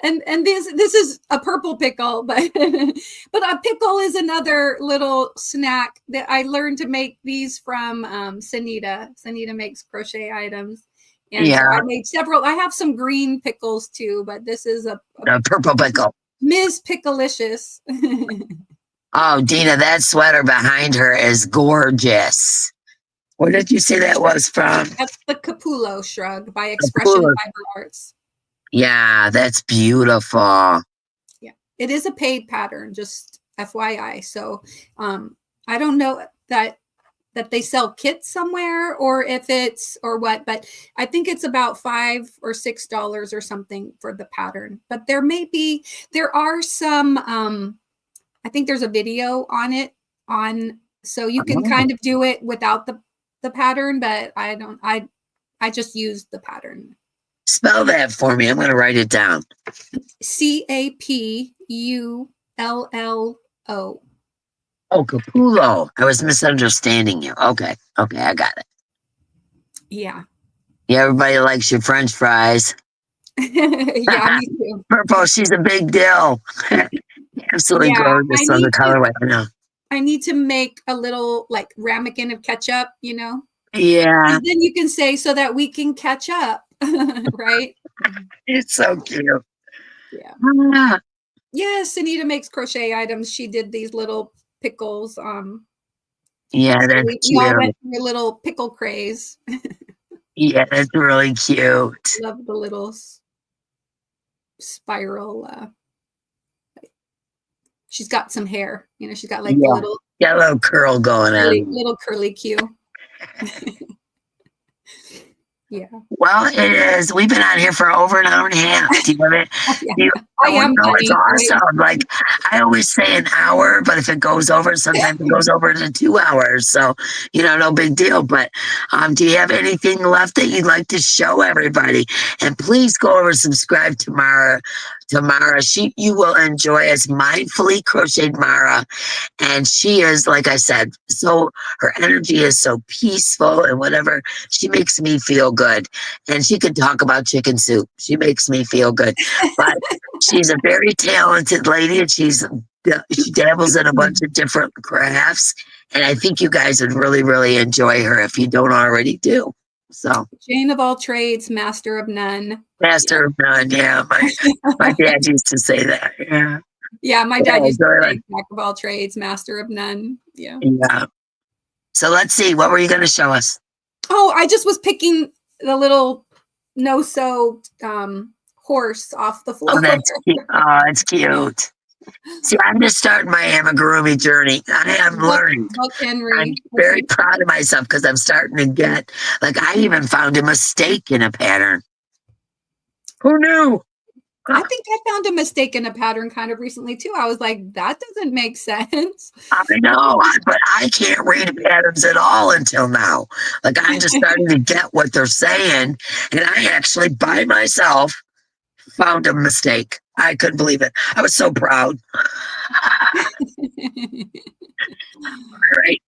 And this is a purple pickle, but a pickle is another little snack that I learned to make these from Sanita. Sanita makes crochet items. And so I made several. I have some green pickles too, but this is a purple pickle. Ms. Picklicious. Oh, Dina, that sweater behind her is gorgeous. Where did you say that was from? That's the Capullo Shrug by Expression Fiber Arts. Yeah, that's beautiful. Yeah, it is a paid pattern, just FYI. So I don't know that they sell kits somewhere or if it's or what, but I think it's about $5 or $6 or something for the pattern. But there are some, I think there's a video on it so you can kind of do it without the pattern, but I just used the pattern. Spell that for me. I'm going to write it down. Capullo. Oh, Capullo. I was misunderstanding you. Okay, I got it. Yeah. Yeah, everybody likes your French fries. Yeah, me too. Purple, she's a big deal. Absolutely gorgeous on the colorway. I need to make a little like ramekin of ketchup, you know? Yeah. And then you can say so that we can catch up, right? It's so cute. Yeah. Yes, Anita makes crochet items. She did these little pickles. Yeah, So that's we all cute. went through a little pickle craze. Yeah, that's really cute. Love the little spiral. She's got some hair. You know, she's got like the Yeah, little got a little curl going on. little curly Q. Yeah. Well, it is. We've been on here for over an hour and a half. Do you have it? Yeah. Do you, I am it's Bunny. awesome. Like I always say an hour, but if it goes over, sometimes it goes over to 2 hours. So, no big deal. But do you have anything left that you'd like to show everybody? And please go over and subscribe to Mara. You will enjoy us mindfully crocheted Mara. And she is, like I said, so her energy is so peaceful and whatever. She makes me feel good. And she can talk about chicken soup. She makes me feel good. But she's a very talented lady and she dabbles in a bunch of different crafts. And I think you guys would really, really enjoy her if you don't already do. So Jane of all trades, master of none. Master of none, yeah. My dad used to say that. Yeah. Yeah, my dad used to say jack of all trades, master of none. Yeah. Yeah. So let's see, what were you going to show us? Oh, I just was picking the little no-sew horse off the floor. Oh, that's cute. Oh, it's cute. See, I'm just starting my amigurumi journey. I am learning. I'm very proud of myself because I'm starting to get, like, I even found a mistake in a pattern. Who knew? I think I found a mistake in a pattern kind of recently too. I was like, that doesn't make sense. I know, but I can't read patterns at all until now. Like, I'm just starting to get what they're saying. And I actually, by myself, found a mistake. I couldn't believe it. I was so proud. All right.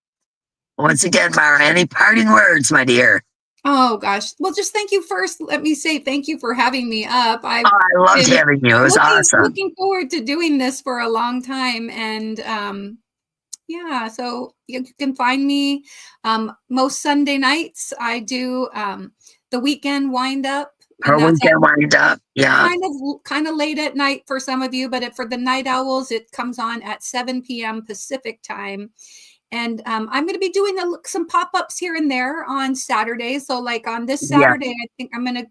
Once again, Mara, any parting words, my dear? Oh gosh. Well, just thank you first. Let me say thank you for having me up. I loved having you. It was awesome. Looking forward to doing this for a long time. And yeah, so you can find me most Sunday nights. I do the weekend wind up. Her weekend wind up, yeah. Kind of late at night for some of you, but for the night owls, it comes on at 7 p.m. Pacific time. And I'm going to be doing some pop-ups here and there on Saturdays. So like on this Saturday, I think I'm going to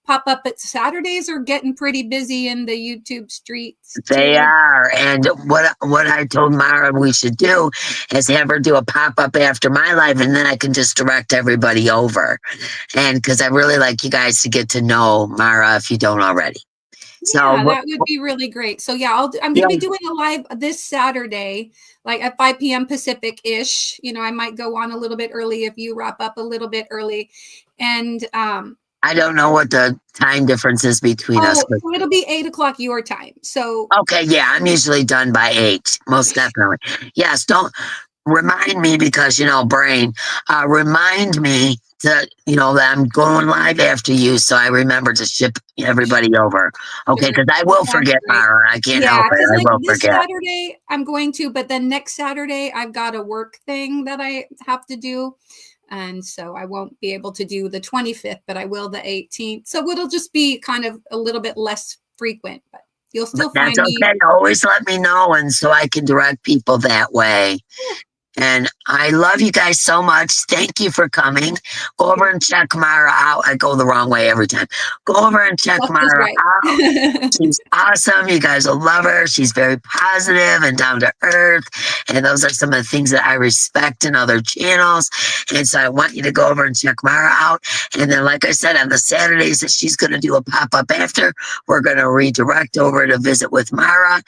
pop up at Saturdays are getting pretty busy in the YouTube streets. They are. And what I told Mara we should do is have her do a pop-up after my live, and then I can just direct everybody over. And because I really like you guys to get to know Mara if you don't already. So yeah, that would be really great. So yeah, I'm going to be doing a live this Saturday, like at 5 p.m. Pacific-ish. I might go on a little bit early if you wrap up a little bit early. And I don't know what the time difference is between us. So it'll be 8 o'clock your time. So okay, yeah, I'm usually done by 8, most definitely. Yes, don't remind me because brain. Remind me that that I'm going live after you, so I remember to ship everybody over. Okay, because I will forget, Mara. I can't help it. I will forget. Saturday I'm going to, but then next Saturday I've got a work thing that I have to do, and so I won't be able to do the 25th, but I will the 18th. So it'll just be kind of a little bit less frequent, but you'll still find me. That's okay. Always let me know, and so I can direct people that way. Yeah. And I love you guys so much. Thank you for coming. Go over and check Mara out. I go the wrong way every time. Go over and check Mara out. She's awesome. You guys will love her. She's very positive and down to earth. And those are some of the things that I respect in other channels. And so I want you to go over and check Mara out. And then, like I said, on the Saturdays that she's going to do a pop-up after, we're going to redirect over to visit with Mara.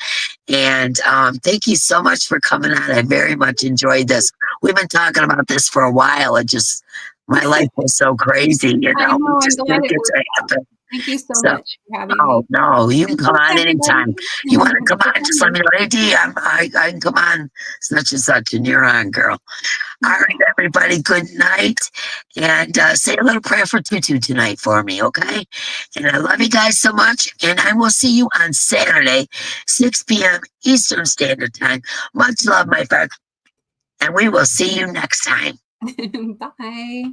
And thank you so much for coming on. I very much enjoyed this. We've been talking about this for a while. My life was so crazy, I know, I'm glad it worked. Thank you so much for having me. No, you can come on anytime. You want to come on, just let me know. Hey, Dee, I can come on such and such, and you're on, girl. All right, everybody, good night. And say a little prayer for Tutu tonight for me, okay? And I love you guys so much. And I will see you on Saturday, 6 p.m. Eastern Standard Time. Much love, my friends. And we will see you next time. Bye.